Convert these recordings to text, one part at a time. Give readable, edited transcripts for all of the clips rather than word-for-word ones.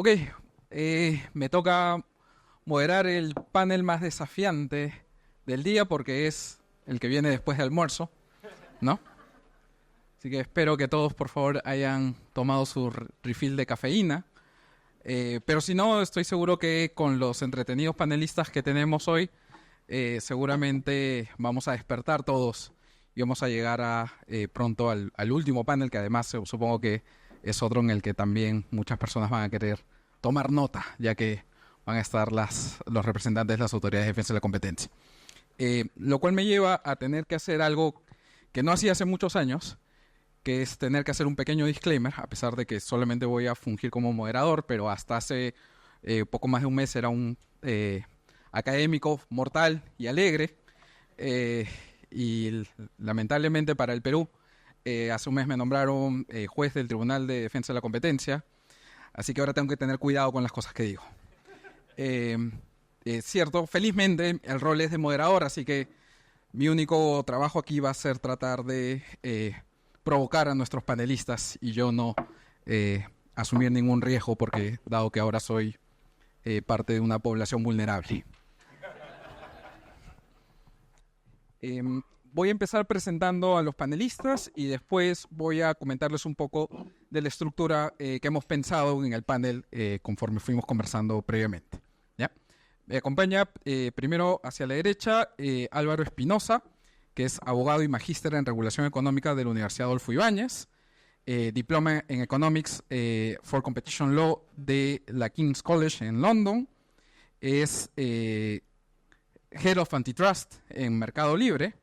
Ok, me toca moderar el panel más desafiante del día porque es el que viene después del almuerzo, ¿no? Así que espero que todos, por favor, hayan tomado su refill de cafeína. Pero si no, estoy seguro que con los entretenidos panelistas que tenemos hoy, seguramente vamos a despertar todos y vamos a llegar pronto al último panel, que además supongo que es otro en el que también muchas personas van a querer tomar nota, ya que van a estar los representantes de las autoridades de defensa de la competencia. Lo cual me lleva a tener que hacer algo que no hacía hace muchos años, que es tener que hacer un pequeño disclaimer, a pesar de que solamente voy a fungir como moderador, pero hasta hace poco más de un mes era un académico mortal y alegre, y lamentablemente para el Perú, hace un mes me nombraron juez del Tribunal de Defensa de la Competencia, así que ahora tengo que tener cuidado con las cosas que digo. Cierto, felizmente el rol es de moderador, así que mi único trabajo aquí va a ser tratar de provocar a nuestros panelistas y yo no asumir ningún riesgo, porque dado que ahora soy parte de una población vulnerable. Voy a empezar presentando a los panelistas y después voy a comentarles un poco de la estructura que hemos pensado en el panel conforme fuimos conversando previamente. ¿Ya? Me acompaña primero hacia la derecha Álvaro Espinosa, que es abogado y magíster en regulación económica de la Universidad Adolfo Ibáñez, diploma en Economics for Competition Law de la King's College en London, es Head of Antitrust en Mercado Libre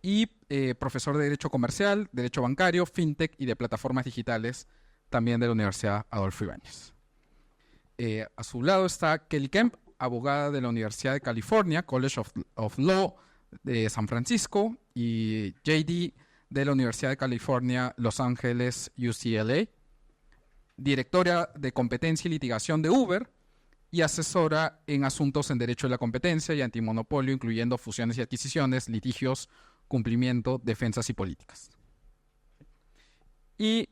y profesor de Derecho Comercial, Derecho Bancario, FinTech y de Plataformas Digitales también de la Universidad Adolfo Ibáñez. A su lado está Kelly Kemp, abogada de la Universidad de California, College of Law de San Francisco, y JD de la Universidad de California, Los Ángeles, UCLA, directora de competencia y litigación de Uber y asesora en asuntos en derecho de la competencia y antimonopolio, incluyendo fusiones y adquisiciones, litigios, cumplimiento, defensas y políticas. Y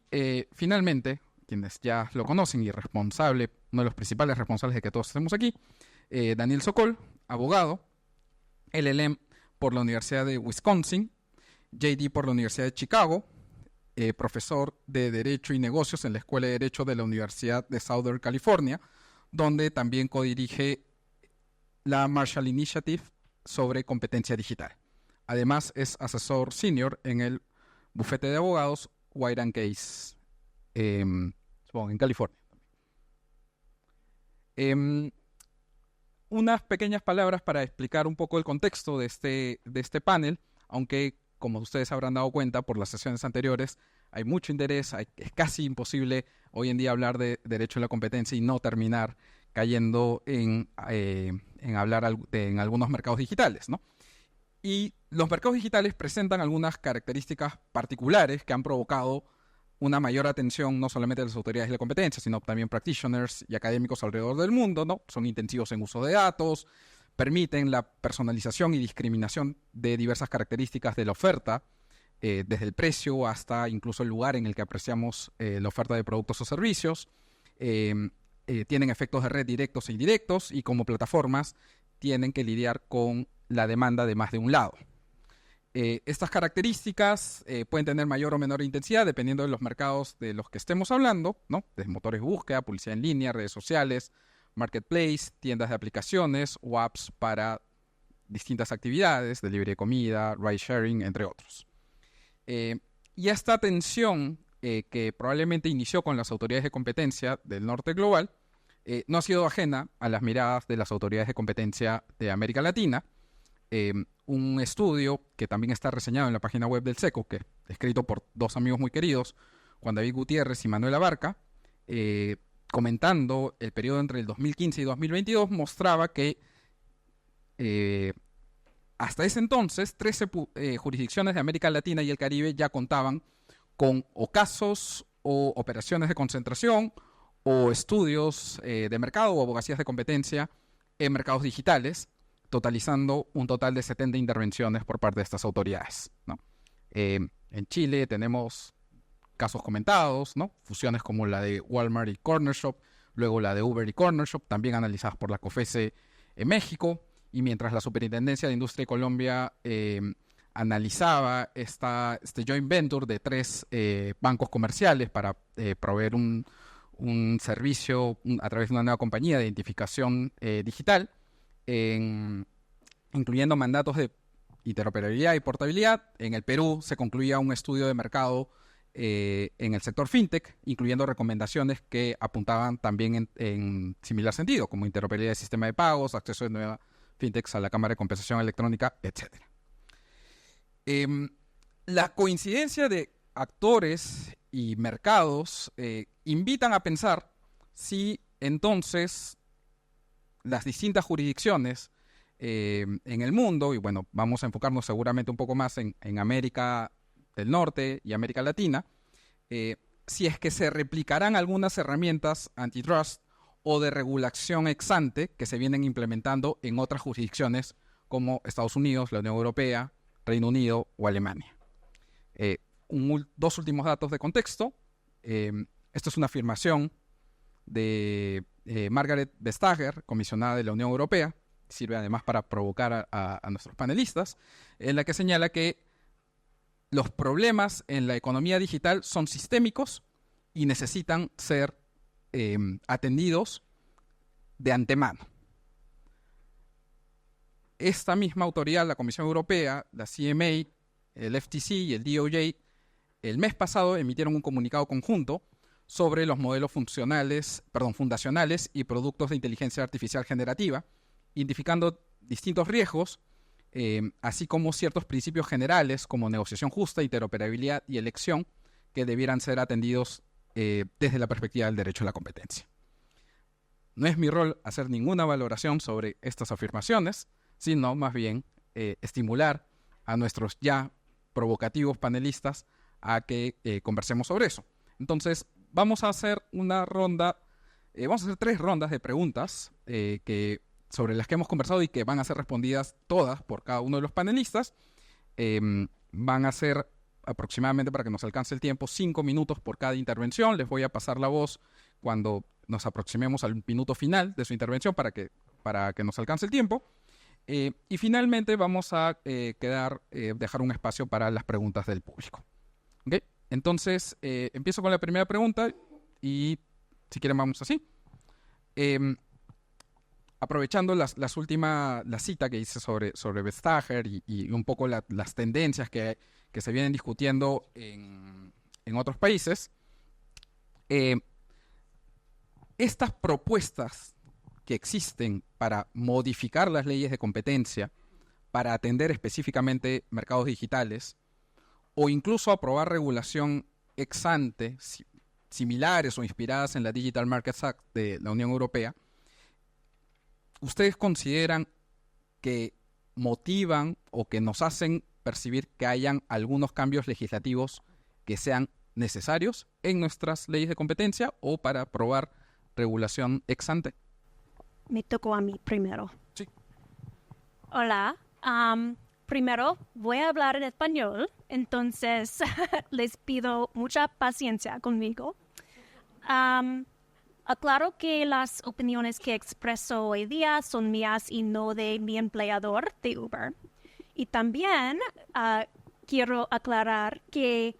finalmente, quienes ya lo conocen y responsable, uno de los principales responsables de que todos estemos aquí, Daniel Sokol, abogado, LLM por la Universidad de Wisconsin, JD por la Universidad de Chicago, profesor de Derecho y Negocios en la Escuela de Derecho de la Universidad de Southern California, donde también codirige la Marshall Initiative sobre competencia digital. Además, es asesor senior en el bufete de abogados White & Case, supongo, en California. Unas pequeñas palabras para explicar un poco el contexto de este panel, aunque como ustedes habrán dado cuenta por las sesiones anteriores, hay mucho interés, es casi imposible hoy en día hablar de derecho a la competencia y no terminar cayendo en hablar en algunos mercados digitales, ¿no? Y los mercados digitales presentan algunas características particulares que han provocado una mayor atención no solamente de las autoridades de la competencia, sino también practitioners y académicos alrededor del mundo, ¿no? Son intensivos en uso de datos, permiten la personalización y discriminación de diversas características de la oferta, desde el precio hasta incluso el lugar en el que apreciamos la oferta de productos o servicios. Tienen efectos de red directos e indirectos y como plataformas tienen que lidiar con la demanda de más de un lado. Estas características pueden tener mayor o menor intensidad dependiendo de los mercados de los que estemos hablando, ¿no? Desde motores de búsqueda, publicidad en línea, redes sociales, marketplace, tiendas de aplicaciones o apps para distintas actividades, delivery de comida, ride sharing, entre otros. Y esta tensión que probablemente inició con las autoridades de competencia del norte global no ha sido ajena a las miradas de las autoridades de competencia de América Latina. Un estudio que también está reseñado en la página web del SECO, que es escrito por dos amigos muy queridos, Juan David Gutiérrez y Manuel Abarca, comentando el periodo entre el 2015 y 2022, mostraba que hasta ese entonces 13 jurisdicciones de América Latina y el Caribe ya contaban con o casos o operaciones de concentración o estudios de mercado o abogacías de competencia en mercados digitales, totalizando un total de 70 intervenciones por parte de estas autoridades, ¿no? En Chile tenemos casos comentados, ¿no? Fusiones como la de Walmart y Corner Shop, luego la de Uber y Corner Shop, también analizadas por la COFECE en México, y mientras la Superintendencia de Industria de Colombia analizaba este joint venture de 3 bancos comerciales para proveer un servicio a través de una nueva compañía de identificación digital, incluyendo mandatos de interoperabilidad y portabilidad. En el Perú se concluía un estudio de mercado en el sector fintech, incluyendo recomendaciones que apuntaban también en similar sentido, como interoperabilidad de sistema de pagos, acceso de nuevas fintechs a la Cámara de Compensación Electrónica, etc. La coincidencia de actores y mercados invitan a pensar si entonces las distintas jurisdicciones en el mundo, y bueno, vamos a enfocarnos seguramente un poco más en América del Norte y América Latina, si es que se replicarán algunas herramientas antitrust o de regulación ex ante que se vienen implementando en otras jurisdicciones como Estados Unidos, la Unión Europea, Reino Unido o Alemania. 2 últimos datos de contexto. Esto es una afirmación de Margaret Vestager, comisionada de la Unión Europea, sirve además para provocar a nuestros panelistas, en la que señala que los problemas en la economía digital son sistémicos y necesitan ser atendidos de antemano. Esta misma autoridad, la Comisión Europea, la CMA, el FTC y el DOJ, el mes pasado emitieron un comunicado conjunto sobre los modelos fundacionales y productos de inteligencia artificial generativa, identificando distintos riesgos, así como ciertos principios generales como negociación justa, interoperabilidad y elección, que debieran ser atendidos desde la perspectiva del derecho a la competencia. No es mi rol hacer ninguna valoración sobre estas afirmaciones, sino más bien estimular a nuestros ya provocativos panelistas a que conversemos sobre eso. Entonces, vamos a hacer una ronda, vamos a hacer 3 rondas de preguntas sobre las que hemos conversado y que van a ser respondidas todas por cada uno de los panelistas. Van a ser aproximadamente, para que nos alcance el tiempo, 5 minutos por cada intervención. Les voy a pasar la voz cuando nos aproximemos al minuto final de su intervención para que nos alcance el tiempo. Y finalmente vamos a dejar un espacio para las preguntas del público. ¿Okay? Entonces, empiezo con la primera pregunta y si quieren vamos así. Aprovechando la cita que hice sobre Vestager y un poco las tendencias que se vienen discutiendo en otros países, estas propuestas que existen para modificar las leyes de competencia, para atender específicamente mercados digitales, o incluso aprobar regulación ex ante similares o inspiradas en la Digital Markets Act de la Unión Europea, ¿ustedes consideran que motivan o que nos hacen percibir que hayan algunos cambios legislativos que sean necesarios en nuestras leyes de competencia o para aprobar regulación ex ante? Me tocó a mí primero. Sí. Hola. Primero voy a hablar en español, entonces les pido mucha paciencia conmigo. Aclaro que las opiniones que expreso hoy día son mías y no de mi empleador de Uber. Y también quiero aclarar que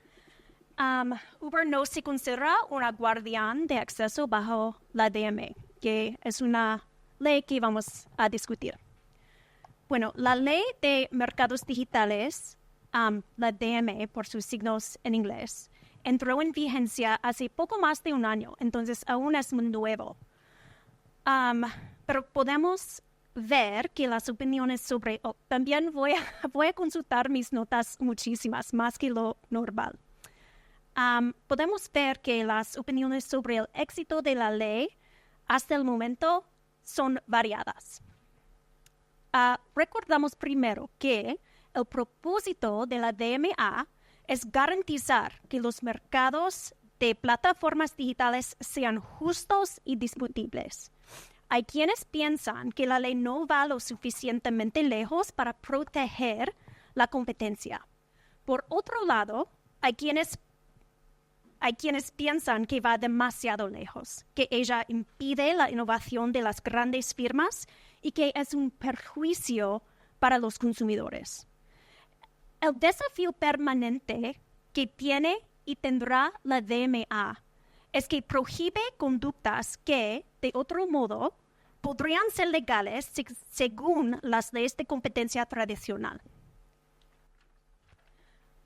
Uber no se considera una guardián de acceso bajo la DMA, que es una ley que vamos a discutir. Bueno, la Ley de Mercados Digitales, la DMA por sus signos en inglés, entró en vigencia hace poco más de un año, entonces aún es muy nuevo. Pero podemos ver que las opiniones sobre... también voy a consultar mis notas muchísimas, más que lo normal. Podemos ver que las opiniones sobre el éxito de la ley hasta el momento son variadas. Recordamos primero que el propósito de la DMA es garantizar que los mercados de plataformas digitales sean justos y disponibles. Hay quienes piensan que la ley no va lo suficientemente lejos para proteger la competencia. Por otro lado, hay quienes hay quienes piensan que va demasiado lejos, que ella impide la innovación de las grandes firmas y que es un perjuicio para los consumidores. El desafío permanente que tiene y tendrá la DMA es que prohíbe conductas que, de otro modo, podrían ser legales según las leyes de competencia tradicional.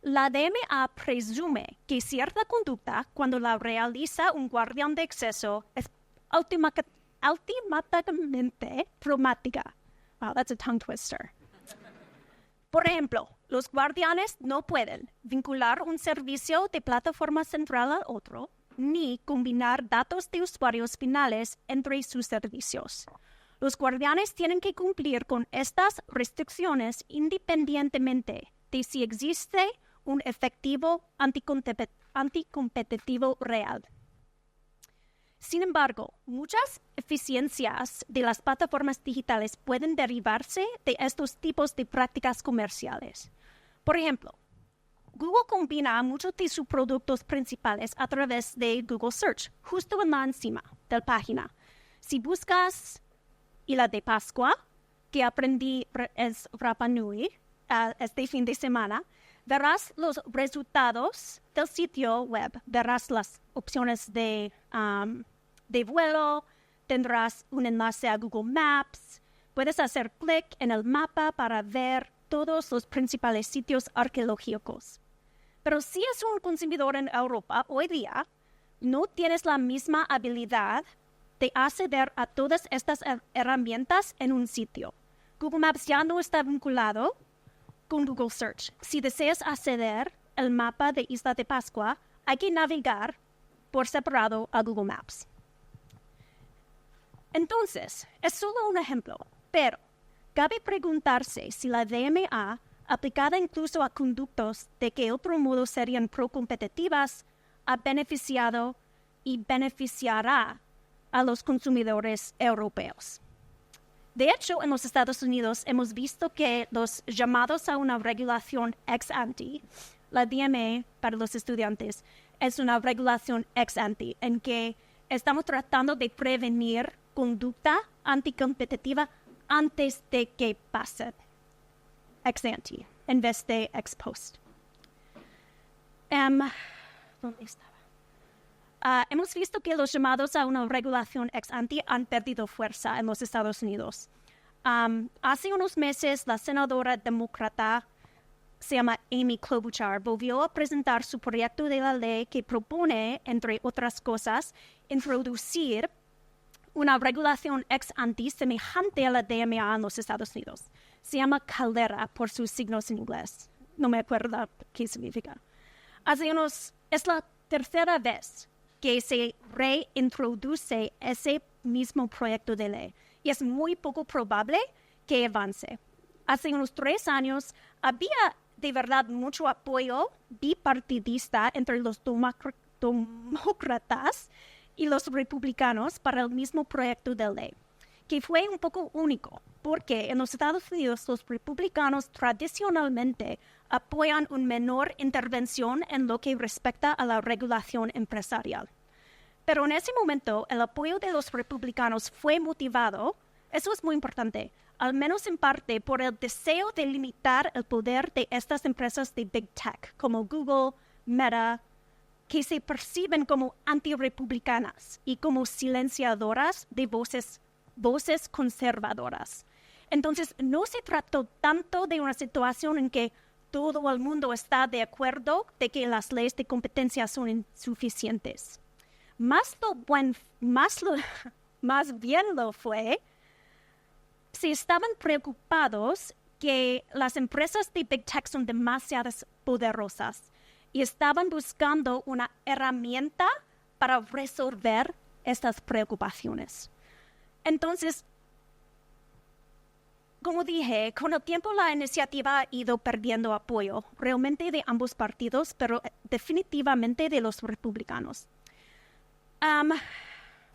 La DMA presume que cierta conducta, cuando la realiza un guardián de acceso, es automáticamente traumática. Wow, that's a tongue twister. Por ejemplo, los guardianes no pueden vincular un servicio de plataforma central al otro, ni combinar datos de usuarios finales entre sus servicios. Los guardianes tienen que cumplir con estas restricciones independientemente de si existe un efectivo anticompetitivo real. Sin embargo, muchas eficiencias de las plataformas digitales pueden derivarse de estos tipos de prácticas comerciales. Por ejemplo, Google combina muchos de sus productos principales a través de Google Search, justo en la encima de la página. Si buscas Isla de Pascua, que aprendí es Rapa Nui este fin de semana, verás los resultados del sitio web, verás las opciones de vuelo, tendrás un enlace a Google Maps, puedes hacer clic en el mapa para ver todos los principales sitios arqueológicos. Pero si es un consumidor en Europa hoy día, no tienes la misma habilidad de acceder a todas estas herramientas en un sitio. Google Maps ya no está vinculado con Google Search. Si deseas acceder al mapa de Isla de Pascua, hay que navegar por separado a Google Maps. Entonces, es solo un ejemplo, pero cabe preguntarse si la DMA, aplicada incluso a conductos de que de otro modo serían pro-competitivas, ha beneficiado y beneficiará a los consumidores europeos. De hecho, en los Estados Unidos hemos visto que los llamados a una regulación ex ante, la DMA para los estudiantes, es una regulación ex ante en que estamos tratando de prevenir conducta anticompetitiva antes de que pase ex ante, en vez de ex post. ¿Dónde estaba? Hemos visto que los llamados a una regulación ex ante han perdido fuerza en los Estados Unidos. Hace unos meses, la senadora demócrata, se llama Amy Klobuchar, volvió a presentar su proyecto de la ley que propone, entre otras cosas, introducir una regulación ex ante semejante a la DMA en los Estados Unidos. Se llama Caldera por sus signos en inglés. No me acuerdo qué significa. Es la tercera vez que se reintroduce ese mismo proyecto de ley y es muy poco probable que avance. Hace unos 3 años había de verdad mucho apoyo bipartidista entre los demócratas y los republicanos para el mismo proyecto de ley, que fue un poco único, porque en los Estados Unidos los republicanos tradicionalmente apoyan una menor intervención en lo que respecta a la regulación empresarial. Pero en ese momento el apoyo de los republicanos fue motivado, eso es muy importante, al menos en parte por el deseo de limitar el poder de estas empresas de Big Tech, como Google, Meta, que se perciben como antirrepublicanas y como silenciadoras de voces conservadoras. Entonces, no se trató tanto de una situación en que todo el mundo está de acuerdo de que las leyes de competencia son insuficientes. Más bien lo fue, si estaban preocupados que las empresas de Big Tech son demasiado poderosas y estaban buscando una herramienta para resolver estas preocupaciones. Entonces, como dije, con el tiempo la iniciativa ha ido perdiendo apoyo, realmente de ambos partidos, pero definitivamente de los republicanos.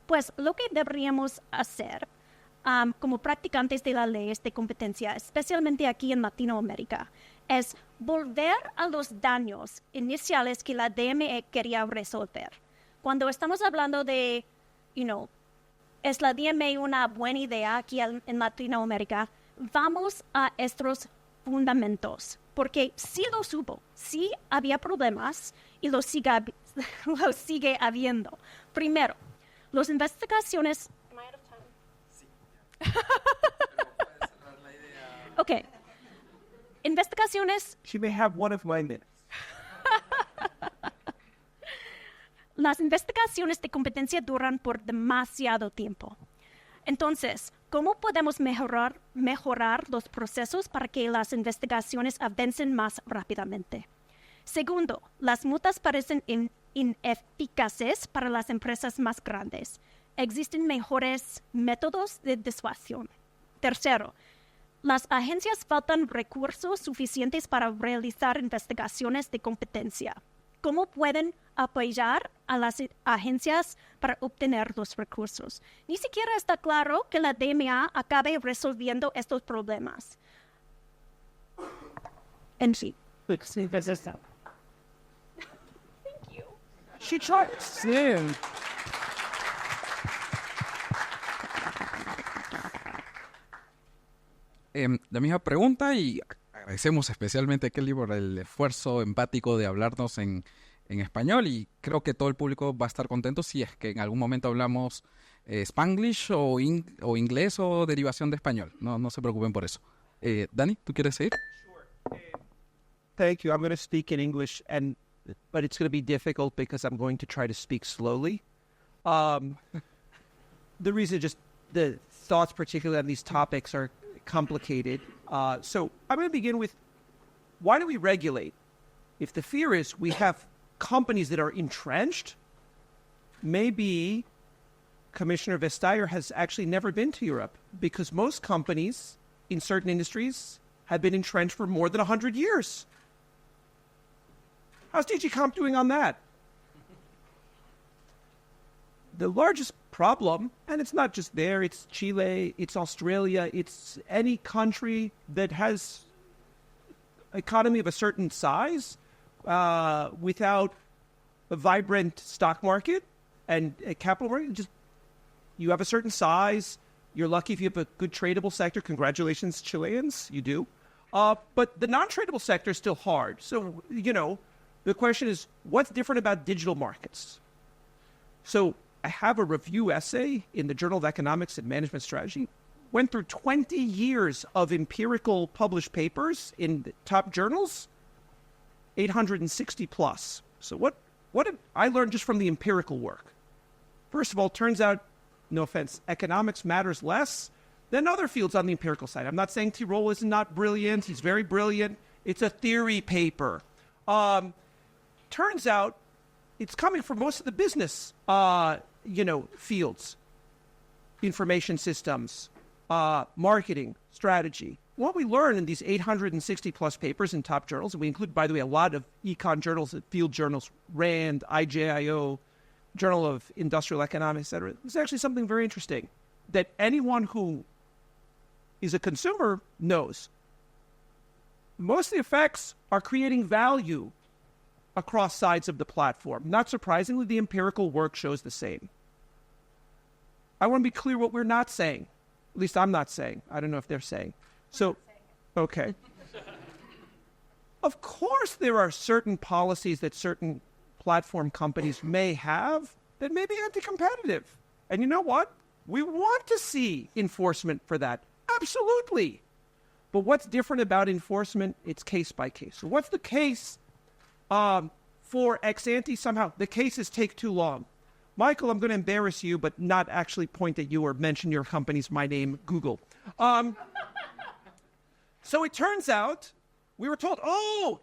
Pues lo que deberíamos hacer como practicantes de las leyes de competencia, especialmente aquí en Latinoamérica, es volver a los daños iniciales que la DME quería resolver. Cuando estamos hablando de, ¿es la DME una buena idea aquí en Latinoamérica? Vamos a estos fundamentos, porque sí los hubo, sí había problemas y los sigue habiendo. Primero, las investigaciones... Am I out of time? Sí. Ok. Investigaciones... She may have one of my minutes. Las investigaciones de competencia duran por demasiado tiempo. Entonces, ¿cómo podemos mejorar los procesos para que las investigaciones avancen más rápidamente? Segundo, las multas parecen ineficaces para las empresas más grandes. Existen mejores métodos de disuasión. Tercero, las agencias faltan recursos suficientes para realizar investigaciones de competencia. ¿Cómo pueden apoyar a las agencias para obtener los recursos? Ni siquiera está claro que la DMA acabe resolviendo estos problemas. En fin. Thank you. She tried. Sim. La misma pregunta, y agradecemos especialmente a Kelly por el esfuerzo empático de hablarnos en español, y creo que todo el público va a estar contento si es que en algún momento hablamos Spanglish o inglés o derivación de español. No se preocupen por eso. Dani, ¿tú quieres seguir? Sure. Thank you. I'm going to speak in English, but it's going to be difficult because I'm going to try to speak slowly. The reason, just the thoughts particularly on these topics are complicated. So I'm going to begin with, why do we regulate? If the fear is we have companies that are entrenched, maybe Commissioner Vestager has actually never been to Europe, because most companies in certain industries have been entrenched for more than 100 years. How's DG Comp doing on that? The largest problem, and it's not just there, it's Chile, it's Australia, it's any country that has economy of a certain size without a vibrant stock market and a capital market. Just, you have a certain size, you're lucky if you have a good tradable sector. Congratulations, Chileans, you do. But the non-tradable sector is still hard. So, the question is, what's different about digital markets? So I have a review essay in the Journal of Economics and Management Strategy. Went through 20 years of empirical published papers in the top journals, 860 plus. So what did I learn just from the empirical work? First of all, turns out, no offense, economics matters less than other fields on the empirical side. I'm not saying Tirol is not brilliant. He's very brilliant. It's a theory paper. Turns out it's coming from most of the business, fields, information systems, marketing, strategy. What we learn in these 860 plus papers in top journals, and we include, by the way, a lot of econ journals, field journals, RAND, IJIO, Journal of Industrial Economics, etc. It's actually something very interesting that anyone who is a consumer knows. Most of the effects are creating value across sides of the platform. Not surprisingly, the empirical work shows the same. I want to be clear what we're not saying. At least I'm not saying. I don't know if they're saying. So, okay. Of course, there are certain policies that certain platform companies may have that may be anti-competitive. And you know what? We want to see enforcement for that. Absolutely. But what's different about enforcement? It's case by case. So what's the case for ex-ante? Somehow the cases take too long. Michael, I'm going to embarrass you, but not actually point at you or mention your company's my name, Google. So it turns out we were told,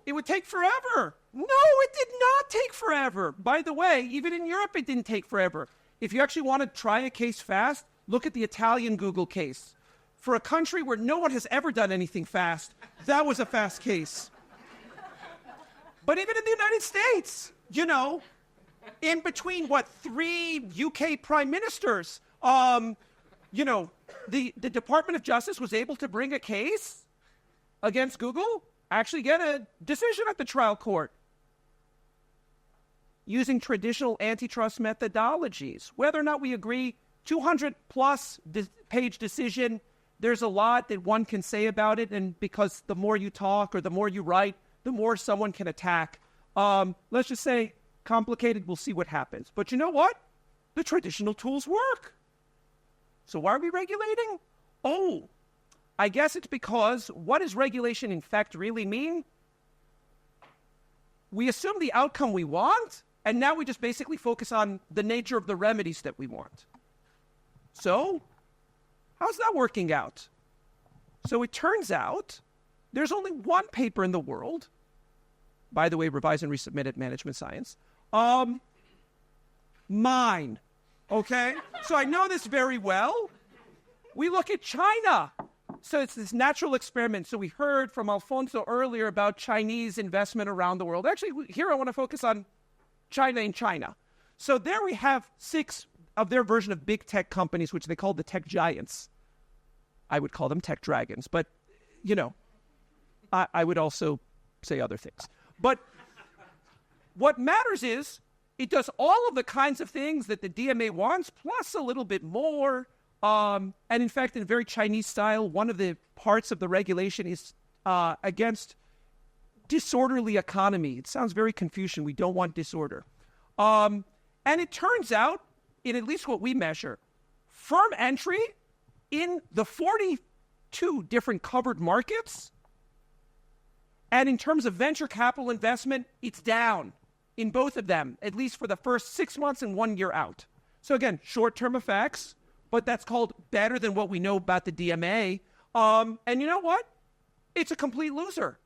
it would take forever. No, it did not take forever. By the way, even in Europe, it didn't take forever. If you actually want to try a case fast, look at the Italian Google case. For a country where no one has ever done anything fast, that was a fast case. But even in the United States, in between, 3 UK prime ministers, the Department of Justice was able to bring a case against Google actually get a decision at the trial court using traditional antitrust methodologies. Whether or not we agree, 200-plus page decision, there's a lot that one can say about it, and because the more you talk or the more you write, the more someone can attack. Let's just say complicated, we'll see what happens. But you know what? The traditional tools work. So why are we regulating? Oh, I guess it's because what does regulation in fact really mean? We assume the outcome we want, and now we just basically focus on the nature of the remedies that we want. So, how's that working out? So it turns out there's only one paper in the world, by the way, revised and resubmitted Management Science, mine, okay? So I know this very well. We look at China. So it's this natural experiment. So we heard from Alfonso earlier about Chinese investment around the world. Actually, here I want to focus on China in China. So there we have 6 of their version of big tech companies, which they call the tech giants. I would call them tech dragons, but, you know, I would also say other things. But what matters is it does all of the kinds of things that the DMA wants, plus a little bit more. And in fact, in a very Chinese style, one of the parts of the regulation is against disorderly economy. It sounds very Confucian. We don't want disorder. And it turns out, in at least what we measure, firm entry in the 42 different covered markets, and in terms of venture capital investment, it's down in both of them, at least for the first 6 months and 1 year out. So again, short-term effects, but that's called better than what we know about the DMA. And you know what? It's a complete loser.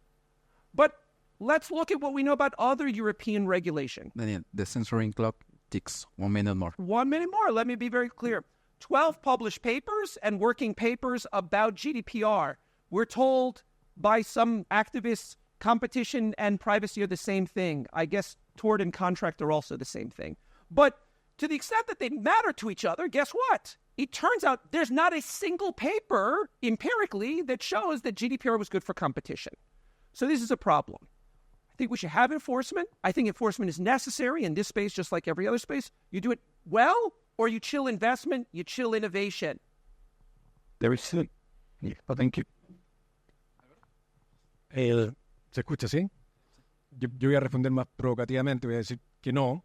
But let's look at what we know about other European regulation. Daniel, the censoring clock ticks 1 minute more. 1 minute more. Let me be very clear. 12 published papers and working papers about GDPR. We're told by some activists, competition and privacy are the same thing. I guess tort and contract are also the same thing. But to the extent that they matter to each other, guess what? It turns out there's not a single paper empirically that shows that GDPR was good for competition. So this is a problem. I think we should have enforcement. I think enforcement is necessary in this space, just like every other space. You do it well, or you chill investment, you chill innovation. There is... Oh, thank you. ¿Se escucha, sí? Yo voy a responder más provocativamente, voy a decir que no,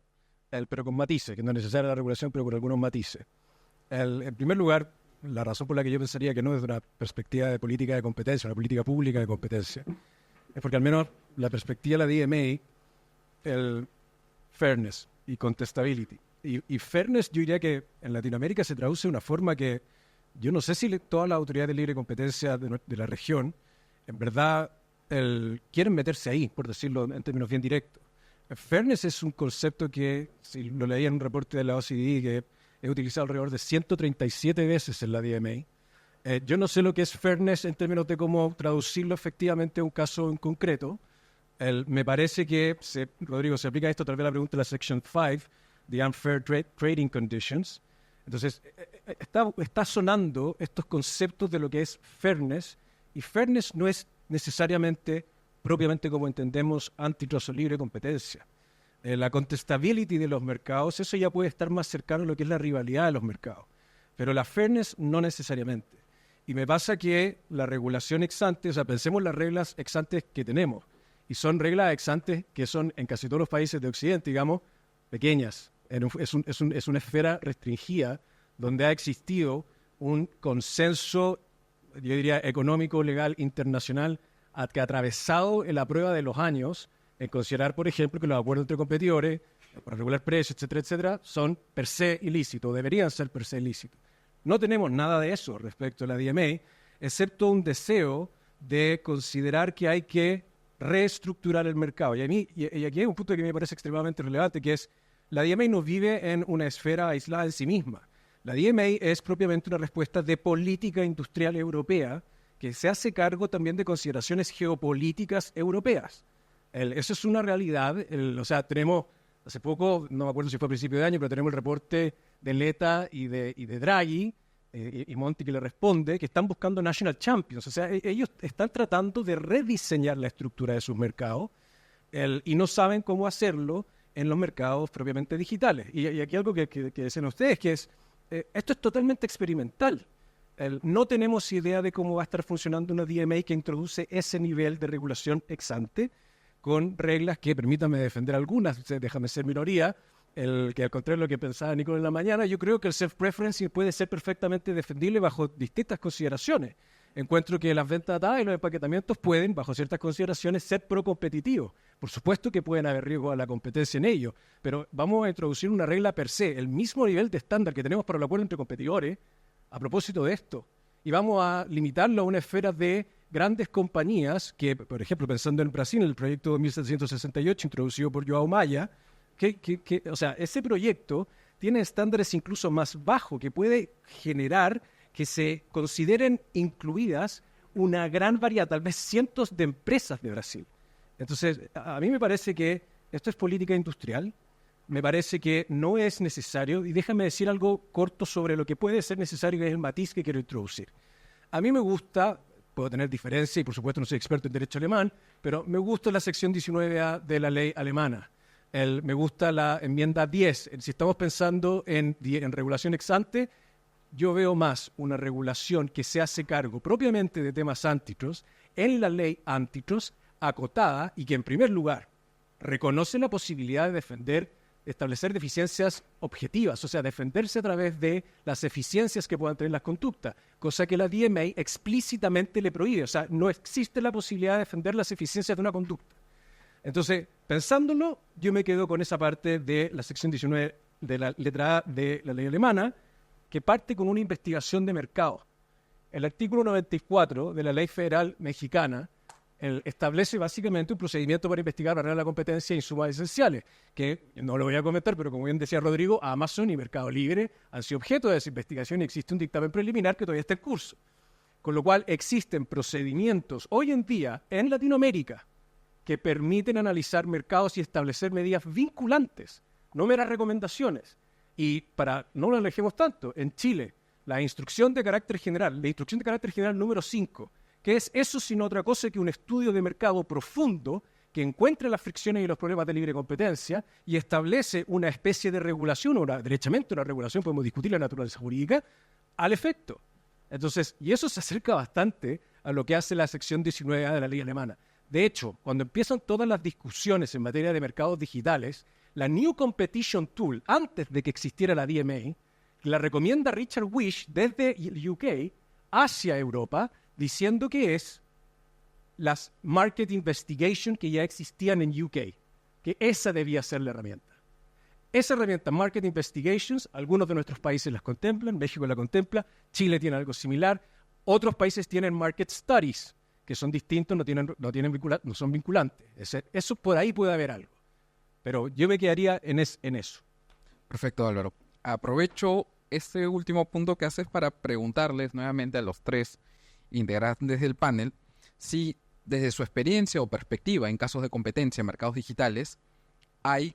pero con matices, que no es necesaria la regulación, pero con algunos matices. En primer lugar, la razón por la que yo pensaría que no desde una perspectiva de política de competencia, una política pública de competencia, es porque al menos la perspectiva de la DMA, el fairness y contestability. Y fairness yo diría que en Latinoamérica se traduce de una forma que yo no sé si todas las autoridades de libre competencia de la región en verdad quieren meterse ahí, por decirlo en términos bien directos. Fairness es un concepto que, si lo leía en un reporte de la OCDE, que he utilizado alrededor de 137 veces en la DMA. Yo no sé lo que es fairness en términos de cómo traducirlo efectivamente a un caso en concreto. Me parece que, Rodrigo, se aplica esto, tal vez la pregunta de la Section 5, the Unfair Trading Conditions. Entonces, está sonando estos conceptos de lo que es fairness, y fairness no es necesariamente, propiamente como entendemos, antitrust o libre competencia. La contestability de los mercados, eso ya puede estar más cercano a lo que es la rivalidad de los mercados. Pero la fairness no necesariamente. Y me pasa que la regulación ex ante, o sea, pensemos las reglas ex ante que tenemos, y son reglas ex ante que son en casi todos los países de Occidente, digamos, pequeñas. Es una esfera restringida donde ha existido un consenso, yo diría, económico, legal, internacional, que ha atravesado en la prueba de los años en considerar, por ejemplo, que los acuerdos entre competidores para regular precios, etcétera, etcétera, son per se ilícitos, deberían ser per se ilícitos. No tenemos nada de eso respecto a la DMA, excepto un deseo de considerar que hay que reestructurar el mercado. Y aquí hay un punto que me parece extremadamente relevante, que es la DMA no vive en una esfera aislada en sí misma. La DMA es propiamente una respuesta de política industrial europea que se hace cargo también de consideraciones geopolíticas europeas. Eso es una realidad. O sea, tenemos, hace poco, no me acuerdo si fue a principio de año, pero tenemos el reporte de Letta y de Draghi, y Monti que le responde, que están buscando national champions. O sea, ellos están tratando de rediseñar la estructura de sus mercados y no saben cómo hacerlo en los mercados propiamente digitales. Y aquí algo que dicen ustedes, que es, esto es totalmente experimental. No tenemos idea de cómo va a estar funcionando una DMA que introduce ese nivel de regulación ex ante, con reglas que, permítanme defender algunas, déjame ser minoría, que al contrario de lo que pensaba Nico en la mañana, yo creo que el self-preferencing puede ser perfectamente defendible bajo distintas consideraciones. Encuentro que las ventas datadas y los empaquetamientos pueden, bajo ciertas consideraciones, ser pro-competitivos. Por supuesto que pueden haber riesgo a la competencia en ello, pero vamos a introducir una regla per se, el mismo nivel de estándar que tenemos para el acuerdo entre competidores, a propósito de esto. Y vamos a limitarlo a una esfera de grandes compañías que, por ejemplo, pensando en Brasil, en el proyecto 1768 introducido por João Maia, o sea, ese proyecto tiene estándares incluso más bajos que puede generar que se consideren incluidas una gran variedad, tal vez cientos de empresas de Brasil. Entonces, a mí me parece que esto es política industrial, me parece que no es necesario, y déjame decir algo corto sobre lo que puede ser necesario, que es el matiz que quiero introducir. A mí me gusta, puedo tener diferencia, y por supuesto no soy experto en derecho alemán, pero me gusta la sección 19A de la ley alemana. Me gusta la enmienda 10. Si estamos pensando en regulación ex ante, yo veo más una regulación que se hace cargo propiamente de temas antitrust en la ley antitrust acotada y que en primer lugar reconoce la posibilidad de establecer deficiencias objetivas, o sea, defenderse a través de las eficiencias que puedan tener las conductas, cosa que la DMA explícitamente le prohíbe, o sea, no existe la posibilidad de defender las eficiencias de una conducta. Entonces, pensándolo, yo me quedo con esa parte de la sección 19 de la letra A de la ley alemana, que parte con una investigación de mercado. El artículo 94 de la ley federal mexicana establece básicamente un procedimiento para investigar barreras a la competencia e insumos esenciales, que no lo voy a comentar, pero como bien decía Rodrigo, Amazon y Mercado Libre han sido objeto de esa investigación y existe un dictamen preliminar que todavía está en curso. Con lo cual existen procedimientos hoy en día en Latinoamérica que permiten analizar mercados y establecer medidas vinculantes, no meras recomendaciones. Y para no lo alejemos tanto, en Chile, la instrucción de carácter general número 5, que es eso sin otra cosa que un estudio de mercado profundo que encuentre las fricciones y los problemas de libre competencia y establece una especie de regulación, o derechamente una regulación, podemos discutir la naturaleza jurídica, al efecto. Entonces, y eso se acerca bastante a lo que hace la sección 19A de la ley alemana. De hecho, cuando empiezan todas las discusiones en materia de mercados digitales, la New Competition Tool, antes de que existiera la DMA, la recomienda Richard Wish desde UK hacia Europa, diciendo que es las Market Investigation que ya existían en UK, que esa debía ser la herramienta. Esa herramienta, Market Investigations, algunos de nuestros países las contemplan, México la contempla, Chile tiene algo similar, otros países tienen Market Studies, que son distintos, no son vinculantes. Eso por ahí puede haber algo. Pero yo me quedaría en eso. Perfecto, Álvaro. Aprovecho este último punto que haces para preguntarles nuevamente a los tres integrantes del panel si desde su experiencia o perspectiva en casos de competencia en mercados digitales hay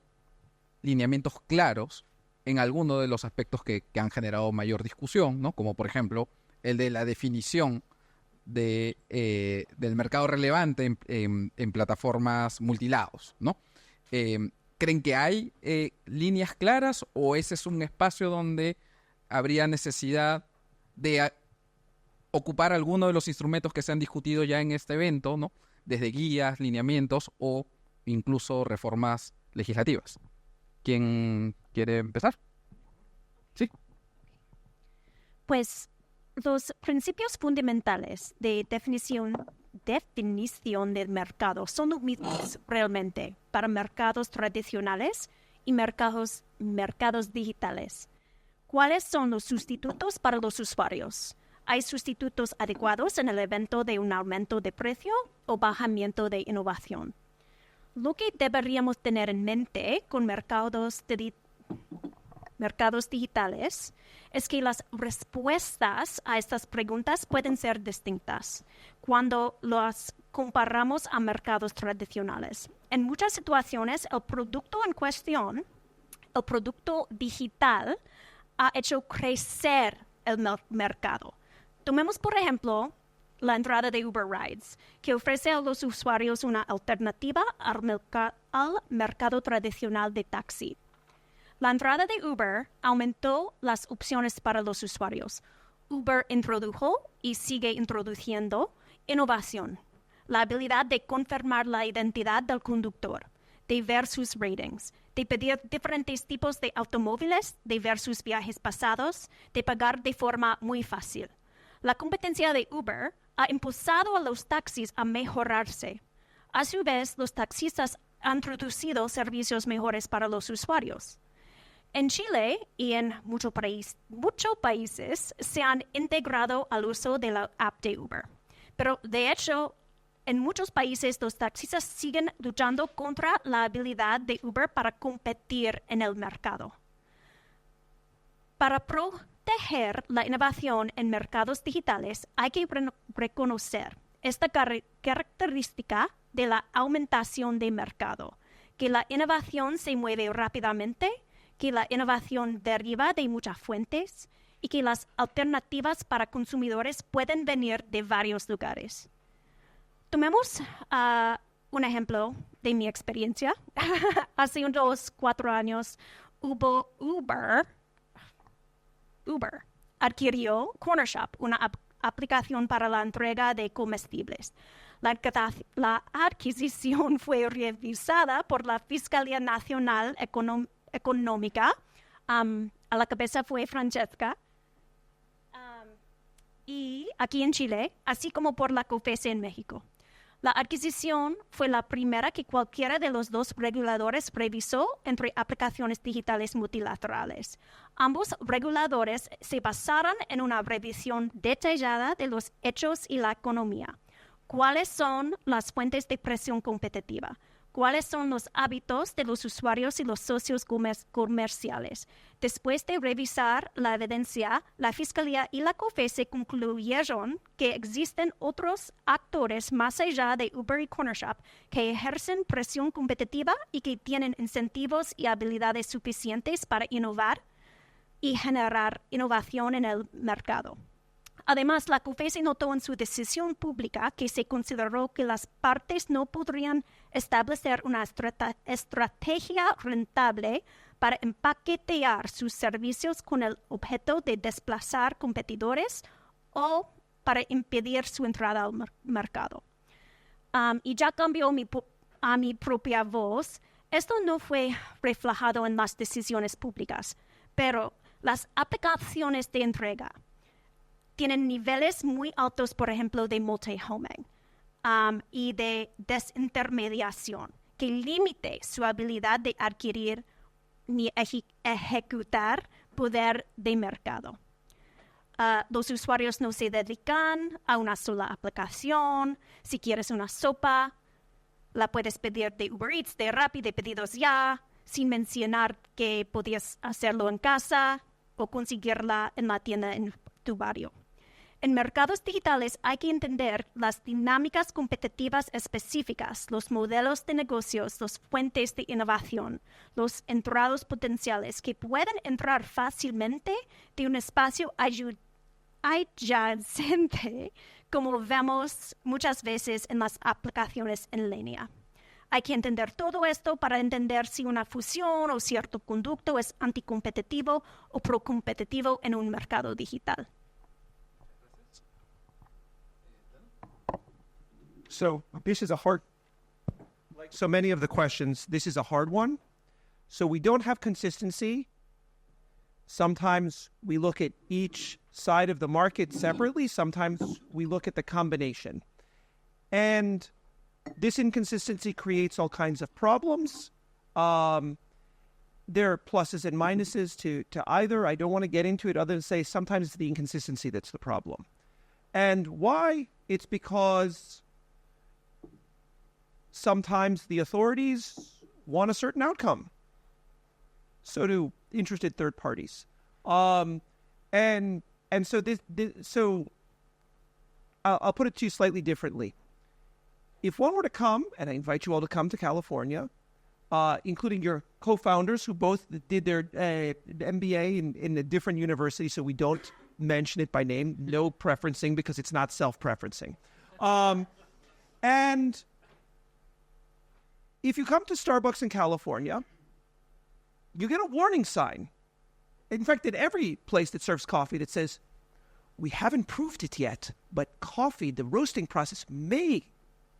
lineamientos claros en alguno de los aspectos que han generado mayor discusión, ¿no? Como por ejemplo el de la definición del mercado relevante en plataformas multilados, ¿no? ¿Creen que hay líneas claras o ese es un espacio donde habría necesidad de ocupar alguno de los instrumentos que se han discutido ya en este evento, ¿no? Desde guías, lineamientos o incluso reformas legislativas? ¿Quién quiere empezar? Sí. Pues los principios fundamentales de definición del mercado son los mismos realmente para mercados tradicionales y mercados digitales. ¿Cuáles son los sustitutos para los usuarios? ¿Hay sustitutos adecuados en el evento de un aumento de precio o bajamiento de innovación? Lo que deberíamos tener en mente con mercados digitales es que las respuestas a estas preguntas pueden ser distintas cuando las comparamos a mercados tradicionales. En muchas situaciones, el producto en cuestión, el producto digital, ha hecho crecer el mercado. Tomemos, por ejemplo, la entrada de Uber Rides, que ofrece a los usuarios una alternativa al mercado tradicional de taxi. La entrada de Uber aumentó las opciones para los usuarios. Uber introdujo y sigue introduciendo innovación, la habilidad de confirmar la identidad del conductor, de ver sus ratings, de pedir diferentes tipos de automóviles, de ver sus viajes pasados, de pagar de forma muy fácil. La competencia de Uber ha impulsado a los taxis a mejorarse. A su vez, los taxistas han introducido servicios mejores para los usuarios. En Chile y en muchos países se han integrado al uso de la app de Uber. Pero, de hecho, en muchos países los taxistas siguen luchando contra la habilidad de Uber para competir en el mercado. Para proteger la innovación en mercados digitales, hay que reconocer esta característica de la aumentación de mercado, que la innovación se mueve rápidamente, que la innovación deriva de muchas fuentes y que las alternativas para consumidores pueden venir de varios lugares. Tomemos un ejemplo de mi experiencia. Hace unos 4 años, Uber adquirió Cornershop, una aplicación para la entrega de comestibles. La adquisición fue revisada por la Fiscalía Nacional Económica, a la cabeza fue Francesca, y aquí en Chile, así como por la COFECE en México. La adquisición fue la primera que cualquiera de los dos reguladores revisó entre aplicaciones digitales multilaterales. Ambos reguladores se basaron en una revisión detallada de los hechos y la economía. ¿Cuáles son las fuentes de presión competitiva? ¿Cuáles son los hábitos de los usuarios y los socios comerciales? Después de revisar la evidencia, la Fiscalía y la COFECE concluyeron que existen otros actores más allá de Uber y Cornershop que ejercen presión competitiva y que tienen incentivos y habilidades suficientes para innovar y generar innovación en el mercado. Además, la COFECE notó en su decisión pública que se consideró que las partes no podrían establecer una estrategia rentable para empaquetear sus servicios con el objeto de desplazar competidores o para impedir su entrada al mercado. Y ya cambió a mi propia voz. Esto no fue reflejado en las decisiones públicas, pero las aplicaciones de entrega tienen niveles muy altos, por ejemplo, de multi-homing y de desintermediación, que limite su habilidad de adquirir ni ejecutar poder de mercado. Los usuarios no se dedican a una sola aplicación. Si quieres una sopa, la puedes pedir de Uber Eats, de Rappi, de Pedidos Ya, sin mencionar que podías hacerlo en casa o conseguirla en la tienda en tu barrio. En mercados digitales hay que entender las dinámicas competitivas específicas, los modelos de negocios, las fuentes de innovación, los entrados potenciales que pueden entrar fácilmente de un espacio adyacente, como vemos muchas veces en las aplicaciones en línea. Hay que entender todo esto para entender si una fusión o cierto conducto es anticompetitivo o procompetitivo en un mercado digital. So this is like so many of the questions, this is a hard one. So we don't have consistency. Sometimes we look at each side of the market separately. Sometimes we look at the combination. And this inconsistency creates all kinds of problems. There are pluses and minuses to either. I don't want to get into it other than say sometimes it's the inconsistency that's the problem. And why? It's because sometimes the authorities want a certain outcome. So do interested third parties. And so I'll put it to you slightly differently. If one were to come, and I invite you all to come to California, including your co-founders who both did their MBA in a different university, so we don't mention it by name. No preferencing because it's not self-preferencing. And if you come to Starbucks in California, you get a warning sign. In fact, at every place that serves coffee that says, we haven't proved it yet, but coffee, the roasting process may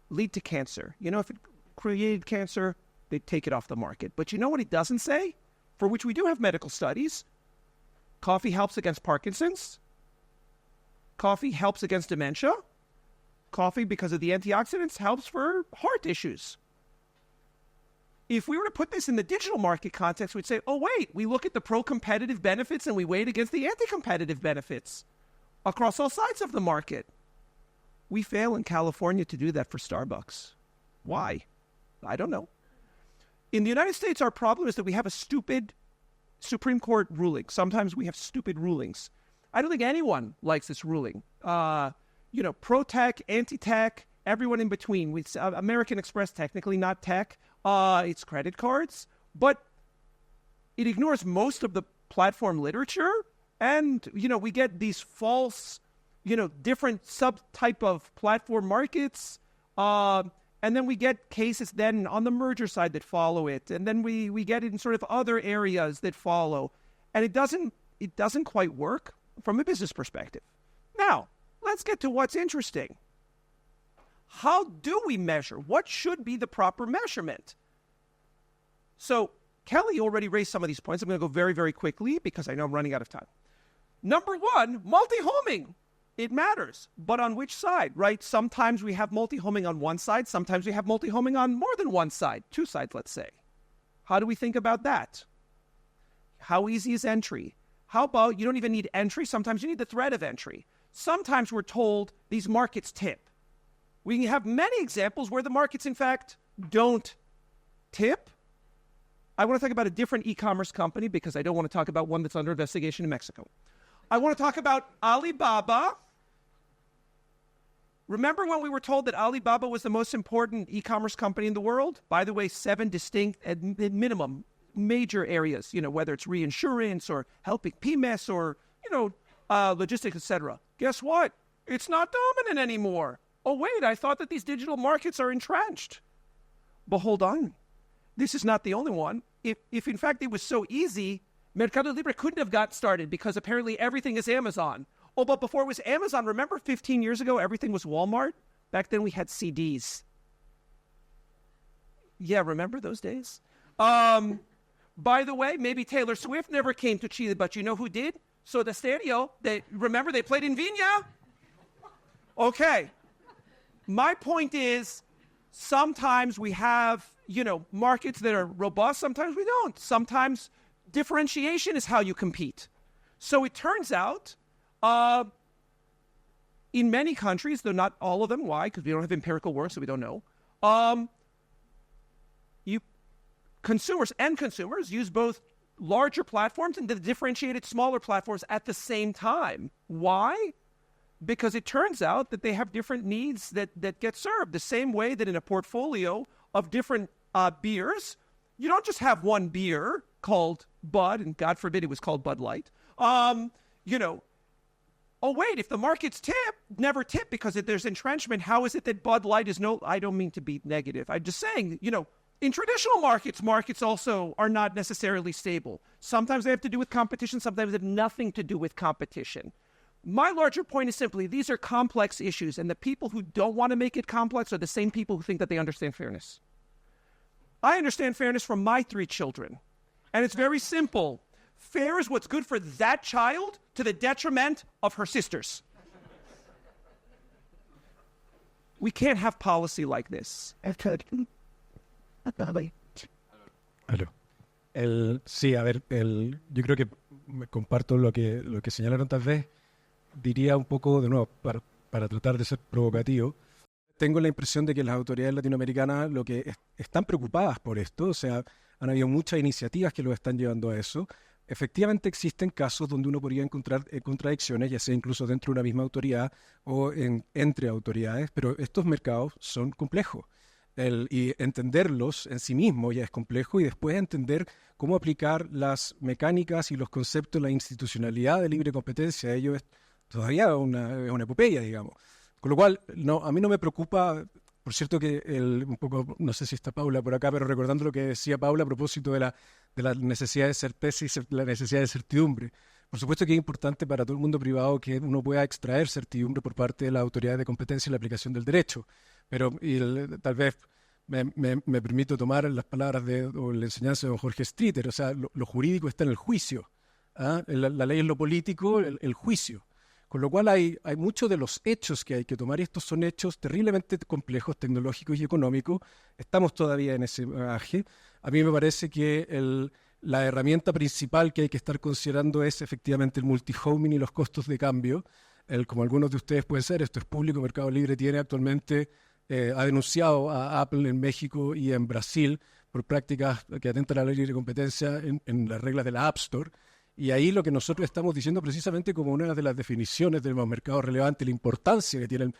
lead to cancer. You know, if it created cancer, they'd take it off the market. But you know what it doesn't say? For which we do have medical studies. Coffee helps against Parkinson's. Coffee helps against dementia. Coffee, because of the antioxidants, helps for heart issues. If we were to put this in the digital market context, we'd say, oh, wait, we look at the pro-competitive benefits and we weigh it against the anti-competitive benefits across all sides of the market. We fail in California to do that for Starbucks. Why? I don't know. In the United States, our problem is that we have a stupid Supreme Court ruling. Sometimes we have stupid rulings. I don't think anyone likes this ruling. Pro-tech, anti-tech, everyone in between. American Express, technically not tech. It's credit cards. But it ignores most of the platform literature. And, we get these false, different subtype of platform markets. And then we get cases then on the merger side that follow it. And then we get it in sort of other areas that follow. And it doesn't quite work from a business perspective. Now, let's get to what's interesting. How do we measure? What should be the proper measurement? So Kelly already raised some of these points. I'm going to go very, very quickly because I know I'm running out of time. Number one, multi-homing. It matters, but on which side, right? Sometimes we have multi-homing on one side. Sometimes we have multi-homing on more than one side, two sides, let's say. How do we think about that? How easy is entry? How about you don't even need entry? Sometimes you need the threat of entry. Sometimes we're told these markets tip. We have many examples where the markets, in fact, don't tip. I want to talk about a different e-commerce company because I don't want to talk about one that's under investigation in Mexico. I want to talk about Alibaba. Remember when we were told that Alibaba was the most important e-commerce company in the world? By the way, 7 distinct, at minimum, major areas, whether it's reinsurance or helping PMS or, logistics, etc. Guess what? It's not dominant anymore. Oh, wait, I thought that these digital markets are entrenched. But hold on. This is not the only one. If in fact it was so easy, Mercado Libre couldn't have got started because apparently everything is Amazon. Oh, but before it was Amazon, remember 15 years ago, everything was Walmart? Back then we had CDs. Yeah, remember those days? By the way, maybe Taylor Swift never came to Chile, but you know who did? Soda Stereo. Remember they played in Viña? Okay. My point is, sometimes we have, markets that are robust. Sometimes we don't. Sometimes differentiation is how you compete. So it turns out, in many countries, though not all of them, why? Because we don't have empirical work, so we don't know. Consumers use both larger platforms and the differentiated smaller platforms at the same time. Why? Because it turns out that they have different needs that get served. The same way that in a portfolio of different beers, you don't just have one beer called Bud, and God forbid it was called Bud Light. Oh, wait, if the markets never tip because if there's entrenchment, how is it that Bud Light is I don't mean to be negative. I'm just saying, in traditional markets also are not necessarily stable. Sometimes they have to do with competition. Sometimes they have nothing to do with competition. My larger point is simply, these are complex issues, and the people who don't want to make it complex are the same people who think that they understand fairness. I understand fairness from my 3 children, and it's very simple. Fair is what's good for that child to the detriment of her sisters. We can't have policy like this. Sí, a ver, yo creo que comparto lo que señalaron tal vez. Diría un poco, de nuevo, para tratar de ser provocativo, tengo la impresión de que las autoridades latinoamericanas lo que están preocupadas por esto, o sea, han habido muchas iniciativas que los están llevando a eso. Efectivamente existen casos donde uno podría encontrar contradicciones, ya sea incluso dentro de una misma autoridad o entre autoridades, pero estos mercados son complejos. y entenderlos en sí mismo ya es complejo, y después entender cómo aplicar las mecánicas y los conceptos, la institucionalidad de libre competencia, ello es todavía una epopeya, digamos. Con lo cual, no, a mí no me preocupa, por cierto que un poco, no sé si está Paula por acá, pero recordando lo que decía Paula a propósito de la necesidad de certeza y la necesidad de certidumbre. Por supuesto que es importante para todo el mundo privado que uno pueda extraer certidumbre por parte de las autoridades de competencia y la aplicación del derecho. Pero tal vez me permito tomar las palabras o la enseñanza de don Jorge Streeter, o sea, lo jurídico está en el juicio. ¿Ah? La ley es lo político, el juicio. Con lo cual hay muchos de los hechos que hay que tomar, y estos son hechos terriblemente complejos, tecnológicos y económicos. Estamos todavía en ese bagaje. A mí me parece que la herramienta principal que hay que estar considerando es efectivamente el multi-homing y los costos de cambio. Como algunos de ustedes pueden ser, esto es público, Mercado Libre tiene actualmente, ha denunciado a Apple en México y en Brasil por prácticas que atentan a la libre competencia en las reglas de la App Store. Y ahí lo que nosotros estamos diciendo precisamente como una de las definiciones del mercado relevante, la importancia que tiene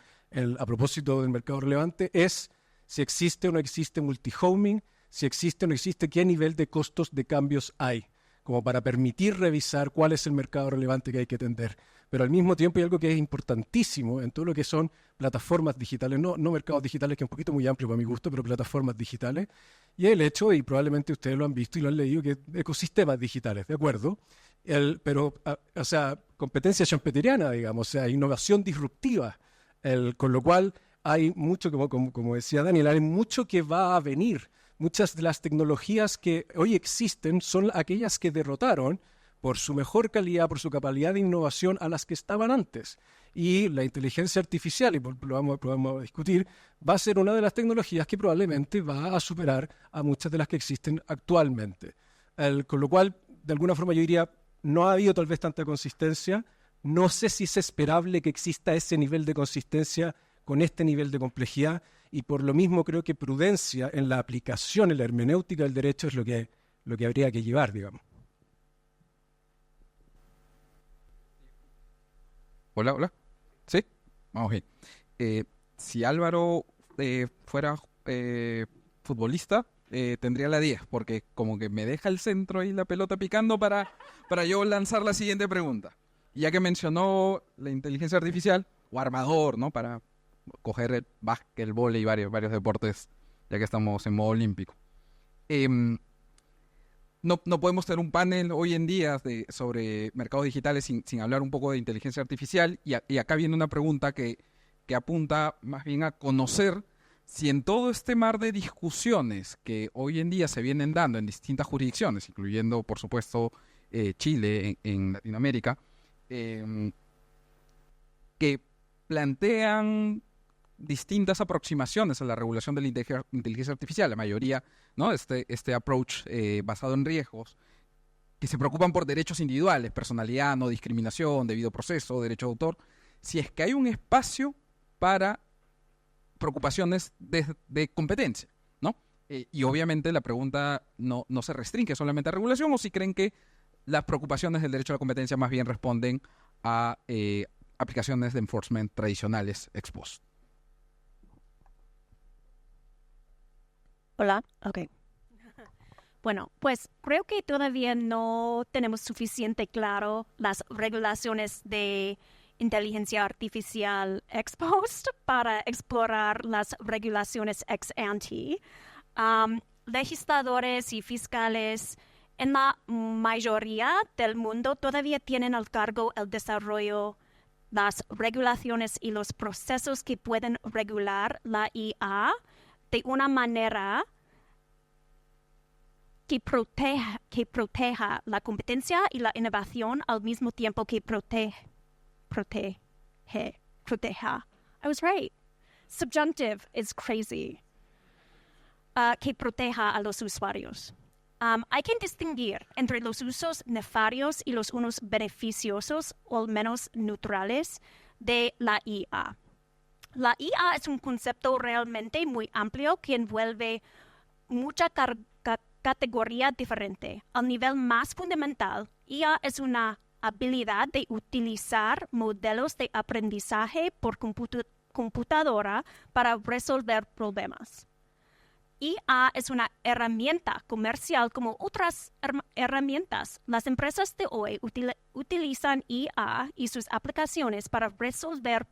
a propósito del mercado relevante, es si existe o no existe multi-homing, si existe o no existe, qué nivel de costos de cambios hay, como para permitir revisar cuál es el mercado relevante que hay que atender. Pero al mismo tiempo hay algo que es importantísimo en todo lo que son plataformas digitales, no mercados digitales, que es un poquito muy amplio para mi gusto, pero plataformas digitales, y el hecho, y probablemente ustedes lo han visto y lo han leído, que ecosistemas digitales, ¿de acuerdo? Pero, o sea, competencia schumpeteriana, digamos, o sea, innovación disruptiva, con lo cual hay mucho, como decía Daniel, hay mucho que va a venir. Muchas de las tecnologías que hoy existen son aquellas que derrotaron por su mejor calidad, por su capacidad de innovación a las que estaban antes. Y la inteligencia artificial, y lo vamos a discutir, va a ser una de las tecnologías que probablemente va a superar a muchas de las que existen actualmente. Con lo cual, de alguna forma yo diría, no ha habido tal vez tanta consistencia. No sé si es esperable que exista ese nivel de consistencia con este nivel de complejidad, y por lo mismo creo que prudencia en la aplicación, en la hermenéutica del derecho es lo que habría que llevar, digamos. Hola. ¿Sí? Vamos bien. Si Álvaro fuera futbolista, tendría la 10, porque como que me deja el centro y la pelota picando para yo lanzar la siguiente pregunta. Ya que mencionó la inteligencia artificial, o armador, ¿no? Para coger el básquet, el vóley y varios deportes, ya que estamos en modo olímpico. No podemos tener un panel hoy en día sobre mercados digitales sin hablar un poco de inteligencia artificial, y acá viene una pregunta que apunta más bien a conocer si en todo este mar de discusiones que hoy en día se vienen dando en distintas jurisdicciones, incluyendo, por supuesto, Chile en Latinoamérica, que plantean distintas aproximaciones a la regulación de la inteligencia artificial, la mayoría, ¿no? Este approach basado en riesgos, que se preocupan por derechos individuales, personalidad, no discriminación, debido proceso, derecho de autor, si es que hay un espacio para preocupaciones de competencia, ¿no? Y obviamente la pregunta no se restringe solamente a regulación, o si creen que las preocupaciones del derecho a la competencia más bien responden a aplicaciones de enforcement tradicionales ex post. Hola, ok. Bueno, pues creo que todavía no tenemos suficiente claro las regulaciones de inteligencia artificial ex post para explorar las regulaciones ex ante. Legisladores y fiscales en la mayoría del mundo todavía tienen al cargo el desarrollo, las regulaciones y los procesos que pueden regular la IA de una manera que proteja la competencia y la innovación al mismo tiempo que proteja. I was right. Subjunctive is crazy. Que proteja a los usuarios. Hay que distinguir entre los usos nefarios y los usos beneficiosos o al menos neutrales de la IA. La IA es un concepto realmente muy amplio que envuelve mucha categoría diferente. Al nivel más fundamental, IA es una habilidad de utilizar modelos de aprendizaje por computadora para resolver problemas. IA es una herramienta comercial como otras herramientas. Las empresas de hoy utilizan IA y sus aplicaciones para resolver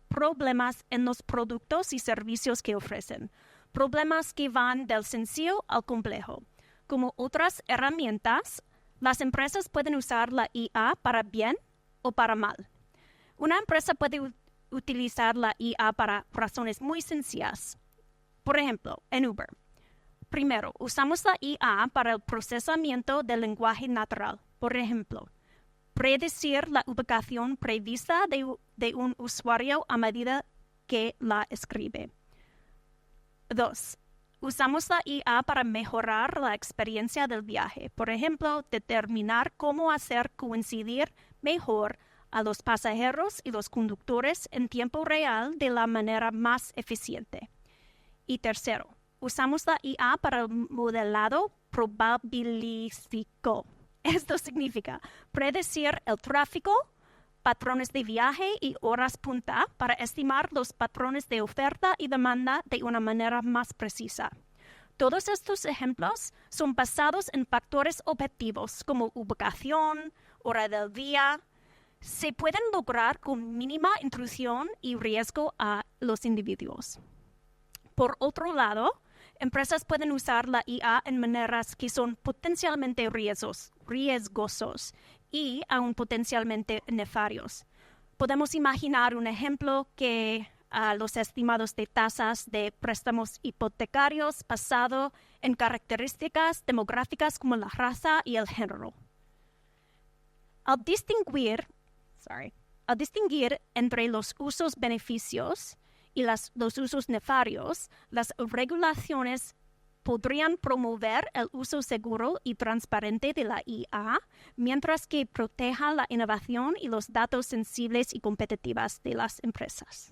problemas en los productos y servicios que ofrecen. Problemas que van del sencillo al complejo. Como otras herramientas, las empresas pueden usar la IA para bien o para mal. Una empresa puede utilizar la IA para razones muy sencillas. Por ejemplo, en Uber. Primero, usamos la IA para el procesamiento del lenguaje natural. Por ejemplo, predecir la ubicación prevista de un usuario a medida que la escribe. 2. Usamos la IA para mejorar la experiencia del viaje. Por ejemplo, determinar cómo hacer coincidir mejor a los pasajeros y los conductores en tiempo real de la manera más eficiente. Y tercero, usamos la IA para el modelado probabilístico. Esto significa predecir el tráfico, patrones de viaje y horas punta para estimar los patrones de oferta y demanda de una manera más precisa. Todos estos ejemplos son basados en factores objetivos como ubicación, hora del día. Se pueden lograr con mínima intrusión y riesgo a los individuos. Por otro lado, empresas pueden usar la IA en maneras que son potencialmente riesgosos y aún potencialmente nefarios. Podemos imaginar un ejemplo que los estimados de tasas de préstamos hipotecarios basado en características demográficas como la raza y el género. Al distinguir entre los usos beneficios y los usos nefarios, las regulaciones podrían promover el uso seguro y transparente de la IA, mientras que proteja la innovación y los datos sensibles y competitivas de las empresas.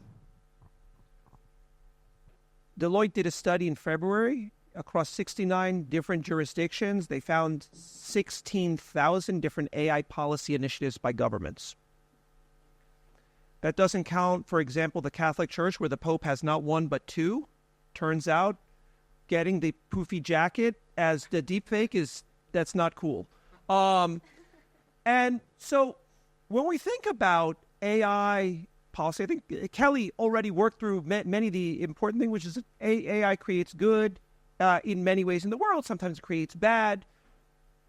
Deloitte did a study in February across 69 different jurisdictions. They found 16,000 different AI policy initiatives by governments. That doesn't count, for example, the Catholic Church, where the Pope has not one but two. Turns out getting the poofy jacket as the deepfake that's not cool. And so when we think about AI policy, I think Kelly already worked through many of the important things, which is AI creates good in many ways in the world. Sometimes it creates bad.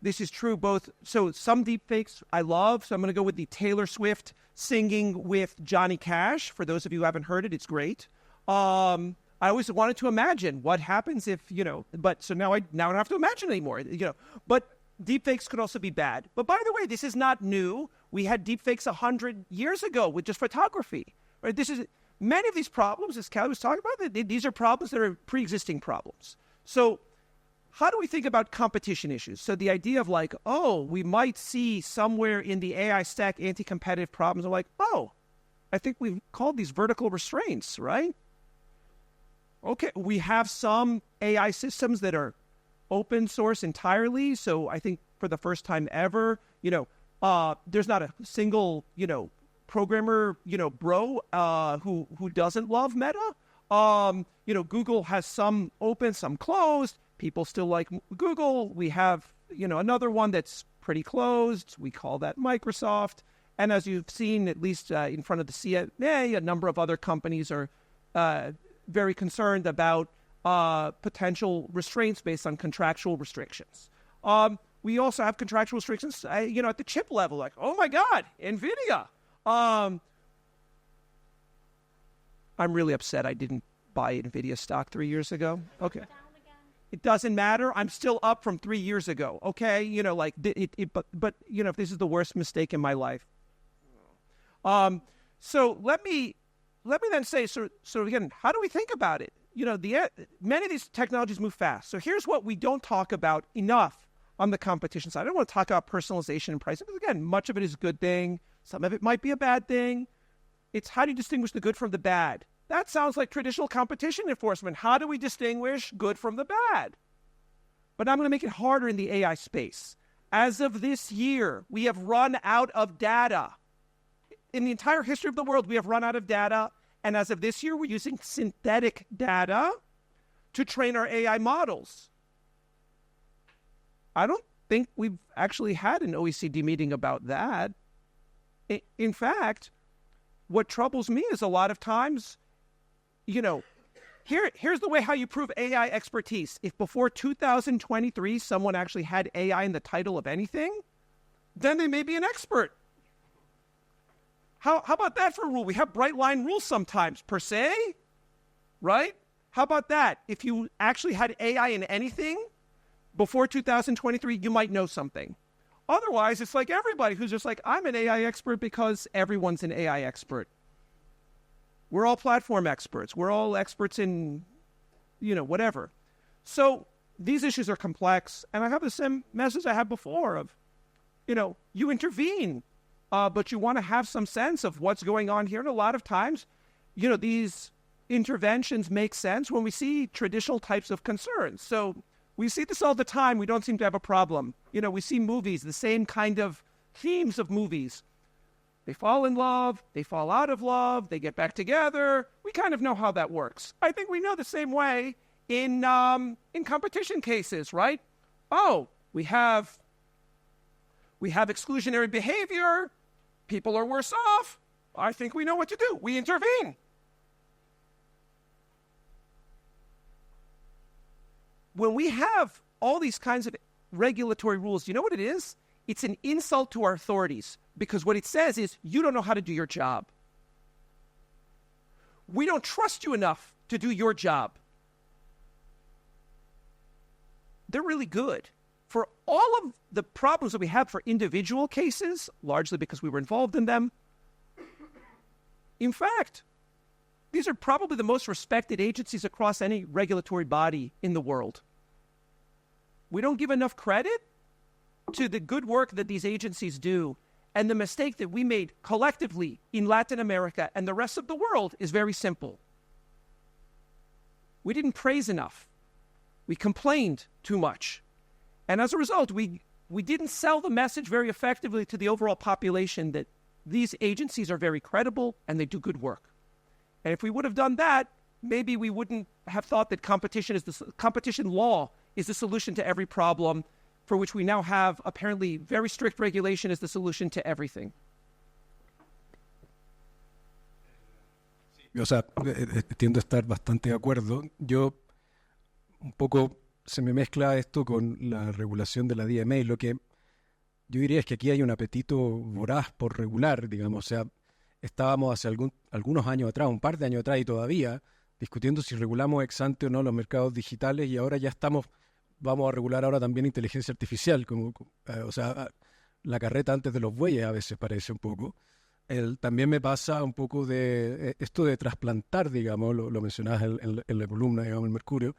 This is true both. So some deepfakes I love. So I'm going to go with the Taylor Swift singing with Johnny Cash. For those of you who haven't heard it, it's great. I always wanted to imagine what happens if, but so now I don't have to imagine anymore, But deepfakes could also be bad. But by the way, this is not new. We had deepfakes 100 years ago with just photography. Right? Many of these problems, as Kelly was talking about, these are problems that are pre-existing problems. So how do we think about competition issues? So the idea of we might see somewhere in the AI stack anti-competitive problems of I think we've called these vertical restraints, right? Okay, we have some AI systems that are open source entirely. So I think for the first time ever, there's not a single, programmer, bro, who doesn't love Meta. Google has some open, some closed. People still like Google. We have, another one that's pretty closed. We call that Microsoft. And as you've seen, at least in front of the CMA, a number of other companies are very concerned about potential restraints based on contractual restrictions. We also have contractual restrictions, at the chip level, oh my God, NVIDIA. I'm really upset I didn't buy NVIDIA stock 3 years ago. Okay. It doesn't matter. I'm still up from 3 years ago. Okay. But if this is the worst mistake in my life. So let me then say, so again, how do we think about it? Many of these technologies move fast. So here's what we don't talk about enough on the competition side. I don't want to talk about personalization and pricing, because again, much of it is a good thing. Some of it might be a bad thing. It's how do you distinguish the good from the bad? That sounds like traditional competition enforcement. How do we distinguish good from the bad? But I'm going to make it harder in the AI space. As of this year, we have run out of data. In the entire history of the world, we have run out of data. And as of this year, we're using synthetic data to train our AI models. I don't think we've actually had an OECD meeting about that. In fact, what troubles me is a lot of times, here's the way how you prove AI expertise. If before 2023 someone actually had AI in the title of anything, then they may be an expert. How about that for a rule? We have bright line rules sometimes, per se, right? How about that? If you actually had AI in anything before 2023, you might know something. Otherwise, it's like everybody who's just like, I'm an AI expert because everyone's an AI expert. We're all platform experts. We're all experts in, whatever. So these issues are complex. And I have the same message I had before of, you intervene, but you want to have some sense of what's going on here. And a lot of times, these interventions make sense when we see traditional types of concerns. So we see this all the time. We don't seem to have a problem. We see movies, the same kind of themes of movies. They fall in love, they fall out of love, they get back together. We kind of know how that works. I think we know the same way in competition cases, right? Oh, we have exclusionary behavior. People are worse off. I think we know what to do. We intervene. When we have all these kinds of regulatory rules, you know what it is? It's an insult to our authorities, because what it says is you don't know how to do your job. We don't trust you enough to do your job. They're really good. For all of the problems that we have for individual cases, largely because we were involved in them, in fact, these are probably the most respected agencies across any regulatory body in the world. We don't give enough credit to the good work that these agencies do, and the mistake that we made collectively in Latin America and the rest of the world is very simple. We didn't praise enough. We complained too much. And as a result, we didn't sell the message very effectively to the overall population that these agencies are very credible and they do good work. And if we would have done that, maybe we wouldn't have thought that competition law is the solution to every problem, for which we now have apparently very strict regulation as the solution to everything. O sea, tiendo a estar bastante de acuerdo. Yo un poco se me mezcla esto con la regulación de la DMA. Lo que yo diría es que aquí hay un apetito voraz por regular, digamos. O sea, estábamos hace algunos años atrás, un par de años atrás y todavía, discutiendo si regulamos ex ante o no los mercados digitales, y ahora ya vamos a regular ahora también inteligencia artificial. O sea, la carreta antes de los bueyes a veces parece un poco. También me pasa un poco de esto de trasplantar, digamos, lo mencionabas en la columna, digamos, el Mercurio,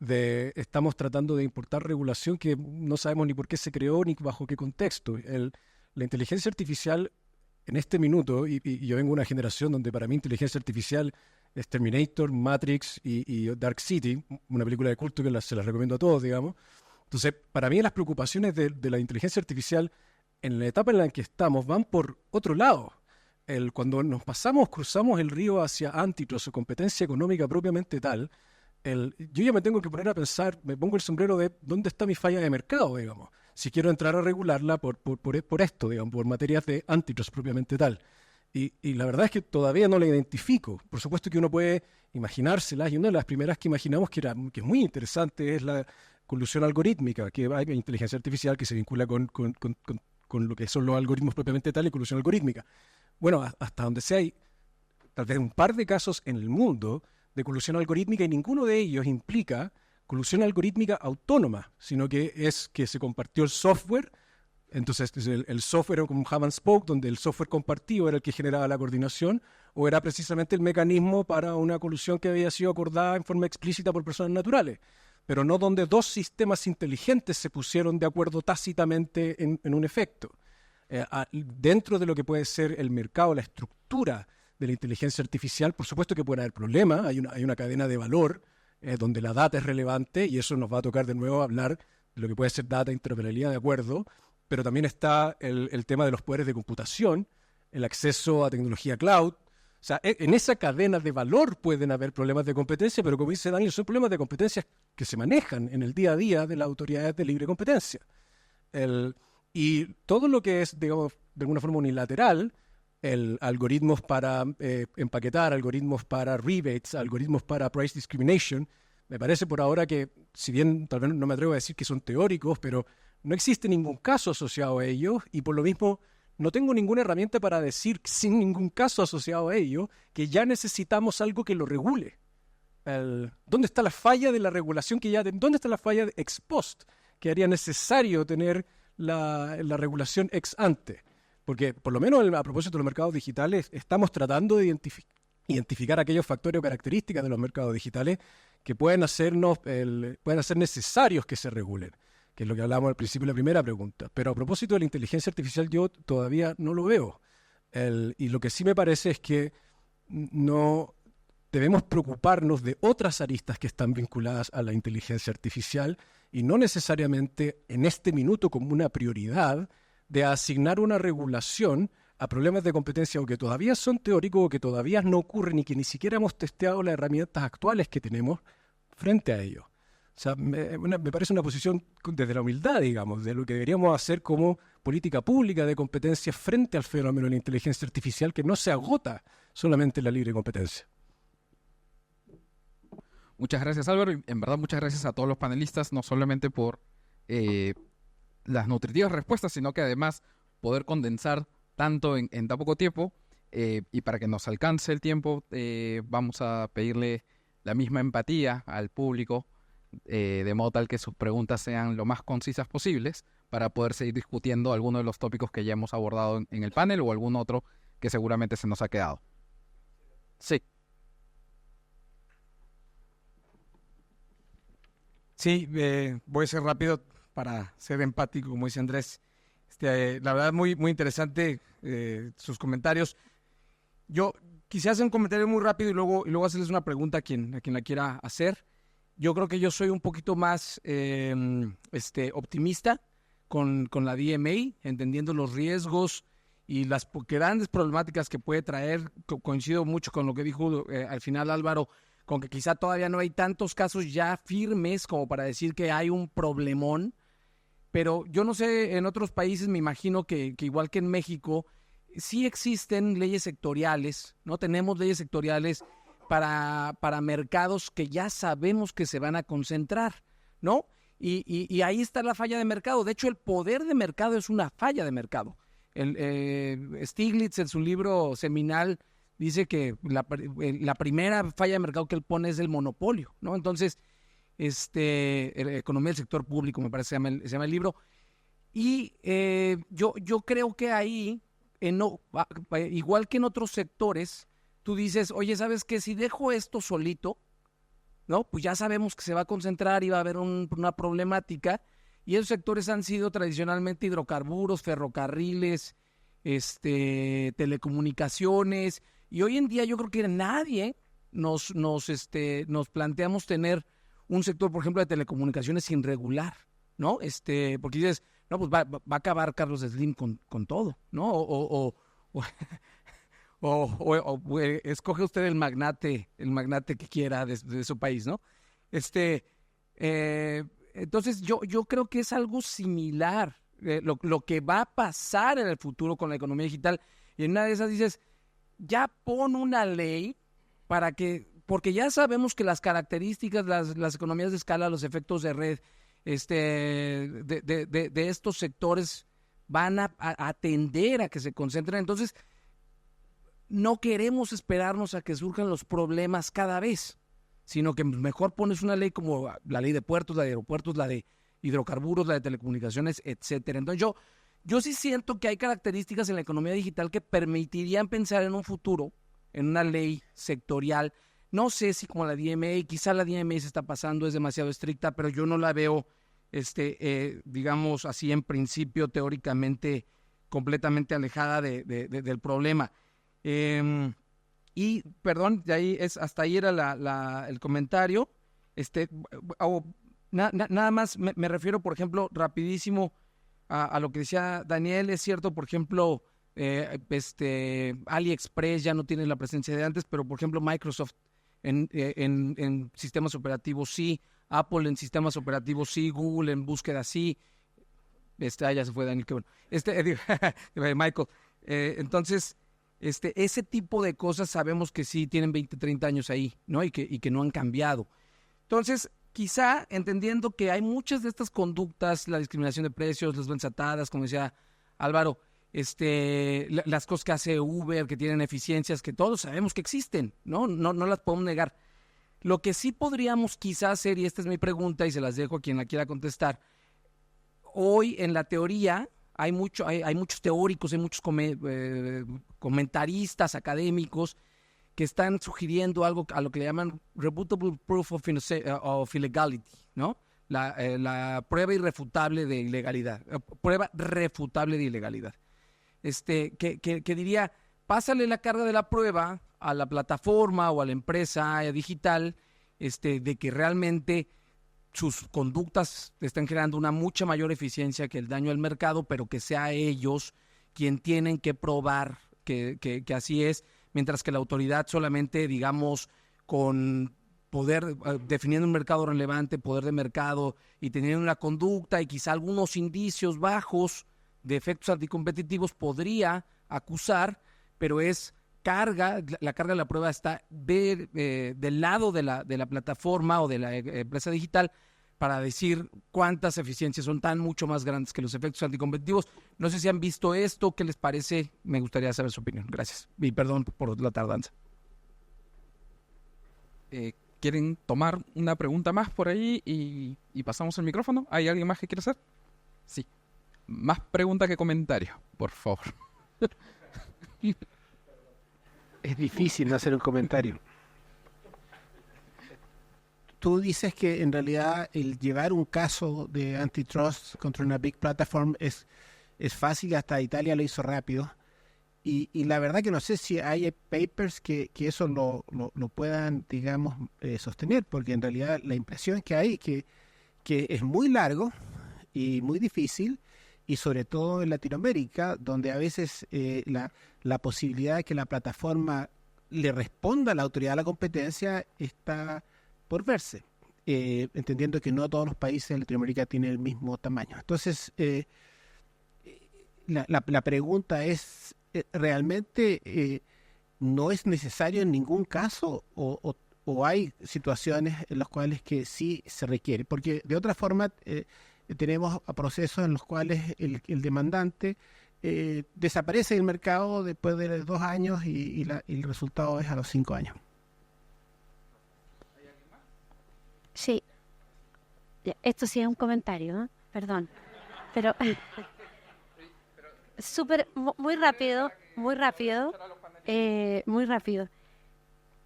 estamos tratando de importar regulación que no sabemos ni por qué se creó ni bajo qué contexto. La inteligencia artificial en este minuto, y yo vengo de una generación donde para mí inteligencia artificial es Terminator, Matrix y Dark City, una película de culto que se las recomiendo a todos, digamos. Entonces, para mí las preocupaciones de la inteligencia artificial en la etapa en la que estamos van por otro lado. Cuando cruzamos el río hacia antitrust o competencia económica propiamente tal, yo ya me tengo que poner a pensar, me pongo el sombrero de dónde está mi falla de mercado, digamos, si quiero entrar a regularla por esto, digamos, por materias de antitrust propiamente tal. Y la verdad es que todavía no la identifico. Por supuesto que uno puede imaginárselas, y una de las primeras que imaginamos que es muy interesante es la colusión algorítmica, que hay inteligencia artificial que se vincula con lo que son los algoritmos propiamente tal y colusión algorítmica. Bueno, hasta donde sea, hay tal vez un par de casos en el mundo de colusión algorítmica, y ninguno de ellos implica colusión algorítmica autónoma, sino que es que se compartió el software. Entonces el software era como un hub and spoke, donde el software compartido era el que generaba la coordinación, o era precisamente el mecanismo para una colusión que había sido acordada en forma explícita por personas naturales, pero no donde dos sistemas inteligentes se pusieron de acuerdo tácitamente en un efecto. Dentro de lo que puede ser el mercado, la estructura de la inteligencia artificial, por supuesto que puede haber problemas. Hay una cadena de valor donde la data es relevante, y eso nos va a tocar de nuevo hablar de lo que puede ser data, interoperabilidad, de acuerdo, pero también está el tema de los poderes de computación, el acceso a tecnología cloud, O sea, en esa cadena de valor pueden haber problemas de competencia, pero como dice Daniel, son problemas de competencia que se manejan en el día a día de las autoridades de libre competencia. Y todo lo que es, digamos, de alguna forma unilateral, algoritmos para empaquetar, algoritmos para rebates, algoritmos para price discrimination, me parece por ahora que, si bien tal vez no me atrevo a decir que son teóricos, pero no existe ningún caso asociado a ellos y por lo mismo no tengo ninguna herramienta para decir sin ningún caso asociado a ello que ya necesitamos algo que lo regule. ¿Dónde está la falla de la regulación dónde está la falla de ex post que haría necesario tener la regulación ex ante? Porque por lo menos a propósito de los mercados digitales estamos tratando de identificar aquellos factores o características de los mercados digitales que pueden hacer necesarios que se regulen, que es lo que hablábamos al principio de la primera pregunta. Pero a propósito de la inteligencia artificial yo todavía no lo veo. Y lo que sí me parece es que no debemos preocuparnos de otras aristas que están vinculadas a la inteligencia artificial y no necesariamente en este minuto como una prioridad de asignar una regulación a problemas de competencia o que todavía son teóricos o que todavía no ocurren y que ni siquiera hemos testeado las herramientas actuales que tenemos frente a ellos. O sea, me parece una posición desde la humildad, digamos, de lo que deberíamos hacer como política pública de competencia frente al fenómeno de la inteligencia artificial que no se agota solamente en la libre competencia. Muchas gracias, Álvaro. Y en verdad, muchas gracias a todos los panelistas, no solamente por las nutritivas respuestas, sino que además poder condensar tanto en tan poco tiempo. Y para que nos alcance el tiempo, vamos a pedirle la misma empatía al público, de modo tal que sus preguntas sean lo más concisas posibles para poder seguir discutiendo algunos de los tópicos que ya hemos abordado en el panel o algún otro que seguramente se nos ha quedado. Sí. Sí, voy a ser rápido para ser empático, como dice Andrés. La verdad, muy, muy interesante sus comentarios. Yo quisiera hacer un comentario muy rápido y luego hacerles una pregunta a quien la quiera hacer. Yo creo que yo soy un poquito más optimista con la DMA, entendiendo los riesgos y las grandes problemáticas que puede traer. Coincido mucho con lo que dijo al final Álvaro, con que quizá todavía no hay tantos casos ya firmes como para decir que hay un problemón, pero yo no sé, en otros países me imagino que igual que en México, sí existen leyes sectoriales, ¿no? Tenemos leyes sectoriales para mercados que ya sabemos que se van a concentrar, ¿no? Y ahí está la falla de mercado. De hecho, el poder de mercado es una falla de mercado. Stiglitz, en su libro seminal, dice que la primera falla de mercado que él pone es el monopolio, ¿no? Entonces, economía del sector público, me parece, se llama el libro. Y yo creo que ahí, igual que en otros sectores, tú dices, oye, ¿sabes qué? Si dejo esto solito, ¿no? Pues ya sabemos que se va a concentrar y va a haber una problemática. Y esos sectores han sido tradicionalmente hidrocarburos, ferrocarriles, telecomunicaciones. Y hoy en día yo creo que nadie nos planteamos tener un sector, por ejemplo, de telecomunicaciones sin regular, ¿no? Porque dices, no, pues va a acabar Carlos Slim con todo, ¿no? O escoge usted el magnate que quiera de su país, ¿no? Entonces yo creo que es algo similar lo que va a pasar en el futuro con la economía digital. Y en una de esas dices, ya pon una ley porque ya sabemos que las características, las economías de escala, los efectos de red, de estos sectores van a tender a que se concentren. Entonces, no queremos esperarnos a que surjan los problemas cada vez, sino que mejor pones una ley como la ley de puertos, la de aeropuertos, la de hidrocarburos, la de telecomunicaciones, etcétera. Entonces, yo sí siento que hay características en la economía digital que permitirían pensar en un futuro, en una ley sectorial. No sé si como la DMA, quizá la DMA se está pasando, es demasiado estricta, pero yo no la veo, digamos así, en principio, teóricamente, completamente alejada del problema. Y, perdón, hasta ahí era el comentario. Nada más me refiero, por ejemplo, rapidísimo a lo que decía Daniel. Es cierto, por ejemplo, AliExpress ya no tiene la presencia de antes, pero por ejemplo Microsoft en sistemas operativos sí, Apple en sistemas operativos sí, Google en búsqueda sí. Ya se fue Daniel, qué bueno. Michael. Entonces, ese tipo de cosas sabemos que sí tienen 20, 30 años ahí, ¿no? Y que no han cambiado. Entonces, quizá entendiendo que hay muchas de estas conductas, la discriminación de precios, las ventas atadas, como decía Álvaro, las cosas que hace Uber, que tienen eficiencias, que todos sabemos que existen, ¿no? No las podemos negar. Lo que sí podríamos quizás hacer, y esta es mi pregunta y se las dejo a quien la quiera contestar, hoy en la teoría hay muchos teóricos, hay muchos comentaristas académicos que están sugiriendo algo a lo que le llaman rebutable proof of illegality, ¿no? La prueba irrefutable de ilegalidad, prueba refutable de ilegalidad. Que diría, pásale la carga de la prueba a la plataforma o a la empresa digital, de que realmente sus conductas están generando una mucha mayor eficiencia que el daño al mercado, pero que sea ellos quien tienen que probar que así es, mientras que la autoridad solamente, digamos, con poder, definiendo un mercado relevante, poder de mercado y teniendo una conducta y quizá algunos indicios bajos de efectos anticompetitivos podría acusar, pero es la carga de la prueba está del lado de la plataforma o de la empresa digital para decir cuántas eficiencias son mucho más grandes que los efectos anticompetitivos. No sé si han visto esto, ¿qué les parece? Me gustaría saber su opinión. Gracias. Y perdón por la tardanza. ¿Quieren tomar una pregunta más por ahí y pasamos el micrófono? ¿Hay alguien más que quiera hacer? Sí. Más pregunta que comentario, por favor. Es difícil no hacer un comentario. Tú dices que en realidad el llevar un caso de antitrust contra una big platform es fácil, hasta Italia lo hizo rápido. Y la verdad que no sé si hay papers que eso lo puedan, digamos, sostener, porque en realidad la impresión que hay que es muy largo y muy difícil, y sobre todo en Latinoamérica, donde a veces la posibilidad de que la plataforma le responda a la autoridad de la competencia está por verse, entendiendo que no todos los países de Latinoamérica tienen el mismo tamaño. Entonces, la pregunta es, ¿realmente no es necesario en ningún caso o hay situaciones en las cuales que sí se requiere? Porque de otra forma tenemos procesos en los cuales el demandante desaparece del mercado después de 2 años y el resultado es a los 5 años. Sí. Esto sí es un comentario, ¿no? Perdón. Pero muy rápido.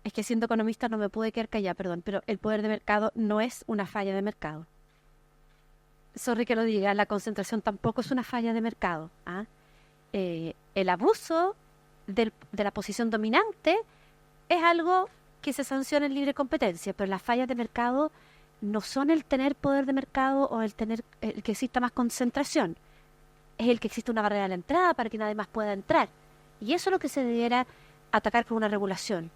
Es que siendo economista no me pude quedar callada, perdón, pero el poder de mercado no es una falla de mercado. Sorry que lo diga, la concentración tampoco es una falla de mercado. El abuso de la posición dominante es algo que se sanciona en libre competencia, pero las fallas de mercado no son el tener poder de mercado o el que exista más concentración. Es el que existe una barrera a la entrada para que nadie más pueda entrar. Y eso es lo que se debiera atacar con una regulación.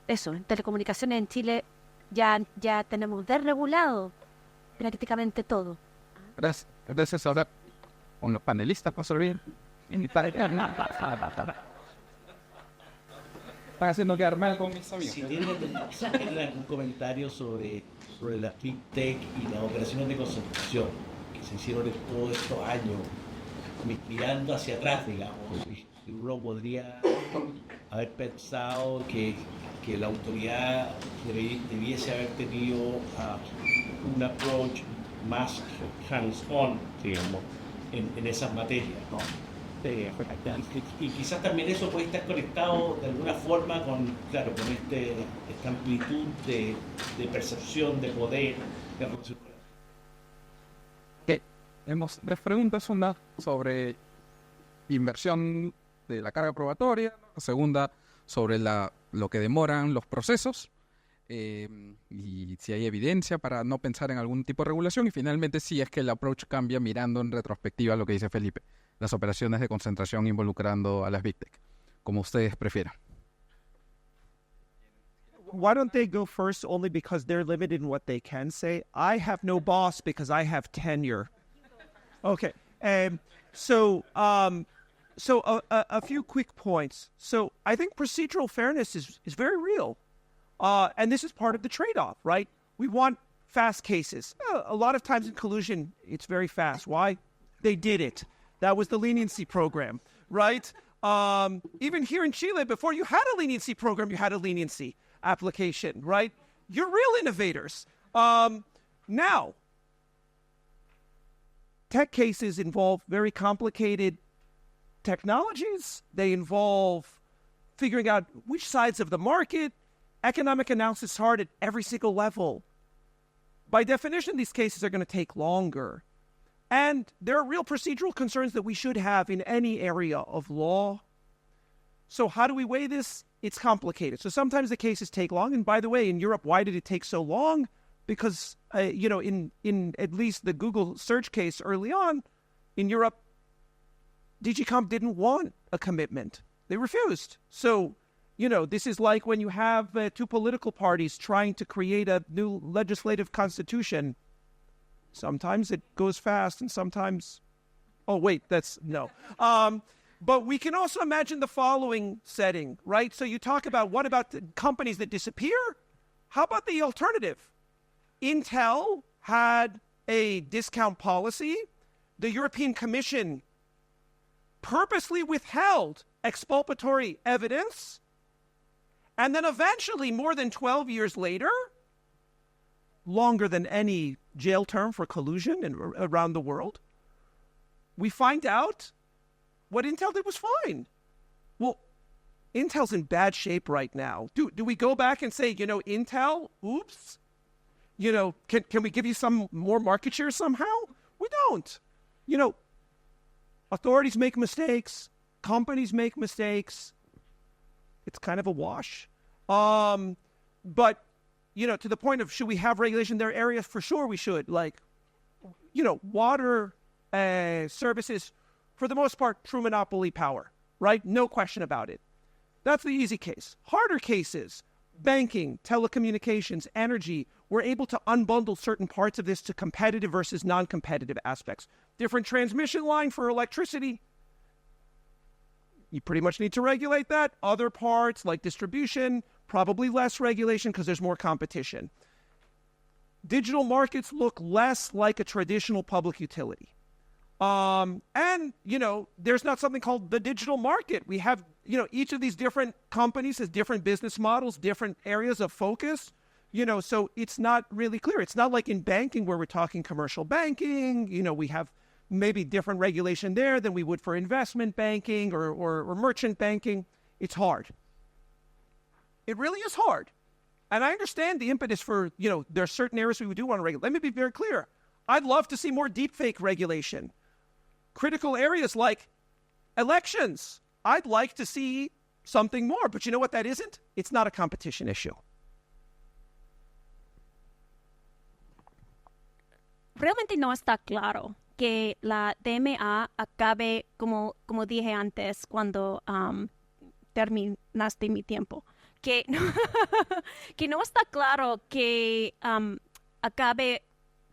Eso, en telecomunicaciones en Chile ya tenemos desregulado prácticamente todo. Gracias. Ahora con los panelistas para servir. Están haciendo quedar mal con mis amigos. Si tienen algún comentario sobre la Big Tech y las operaciones de concentración que se hicieron en todos estos años, mirando hacia atrás, digamos, si uno podría haber pensado que la autoridad debiese haber tenido un approach más hands-on, digamos, en esas materias, ¿no? Y quizás también eso puede estar conectado de alguna forma con esta amplitud de percepción, de poder, de recursos. Tenemos 3 preguntas. Una sobre inversión de la carga probatoria, la segunda sobre lo que demoran los procesos y si hay evidencia para no pensar en algún tipo de regulación, y finalmente si es que el approach cambia mirando en retrospectiva lo que dice Felipe. las operaciones de concentración involucrando a las Big Tech, como ustedes prefieran. Why don't they go first only because they're limited in what they can say? I have no boss because I have tenure. Okay. So a few quick points. So I think procedural fairness is very real. And this is part of the trade-off, right? We want fast cases. A lot of times in collusion, it's very fast. Why? They did it. That was the leniency program, right? Even here in Chile, before you had a leniency program, you had a leniency application, right? You're real innovators. Now, tech cases involve very complicated technologies. They involve figuring out which sides of the market. Economic analysis is hard at every single level. By definition, these cases are going to take longer. And there are real procedural concerns that we should have in any area of law. So how do we weigh this? It's complicated. So sometimes the cases take long. And by the way, in Europe, why did it take so long? Because, in at least the Google search case early on, in Europe, DG Comp didn't want a commitment. They refused. So, this is like when you have two political parties trying to create a new legislative constitution. Sometimes it goes fast and sometimes... Oh, wait, that's... No. But we can also imagine the following setting, right? So you talk about what about the companies that disappear? How about the alternative? Intel had a discount policy. The European Commission purposely withheld exculpatory evidence. And then eventually, more than 12 years later, longer than any jail term for collusion around the world, we find out what Intel did was fine. Well, Intel's in bad shape right now. Do we go back and say, Intel, oops, can we give you some more market share somehow? We don't. Authorities make mistakes. Companies make mistakes. It's kind of a wash. But, to the point of should we have regulation? There are areas for sure we should. Like, water services, for the most part, true monopoly power, right? No question about it. That's the easy case. Harder cases, banking, telecommunications, energy, we're able to unbundle certain parts of this to competitive versus non-competitive aspects. Different transmission line for electricity, you pretty much need to regulate that. Other parts, like distribution, probably less regulation because there's more competition. Digital markets look less like a traditional public utility. And, there's not something called the digital market. We have, each of these different companies has different business models, different areas of focus, so it's not really clear. It's not like in banking where we're talking commercial banking, we have maybe different regulation there than we would for investment banking or merchant banking. It's hard. It really is hard. And I understand the impetus for, there are certain areas we do want to regulate. Let me be very clear. I'd love to see more deepfake regulation. Critical areas like elections, I'd like to see something more. But you know what that isn't? It's not a competition issue. Realmente no está claro que la DMA acabe, como dije antes, cuando terminaste mi tiempo. Que no está claro que acabe,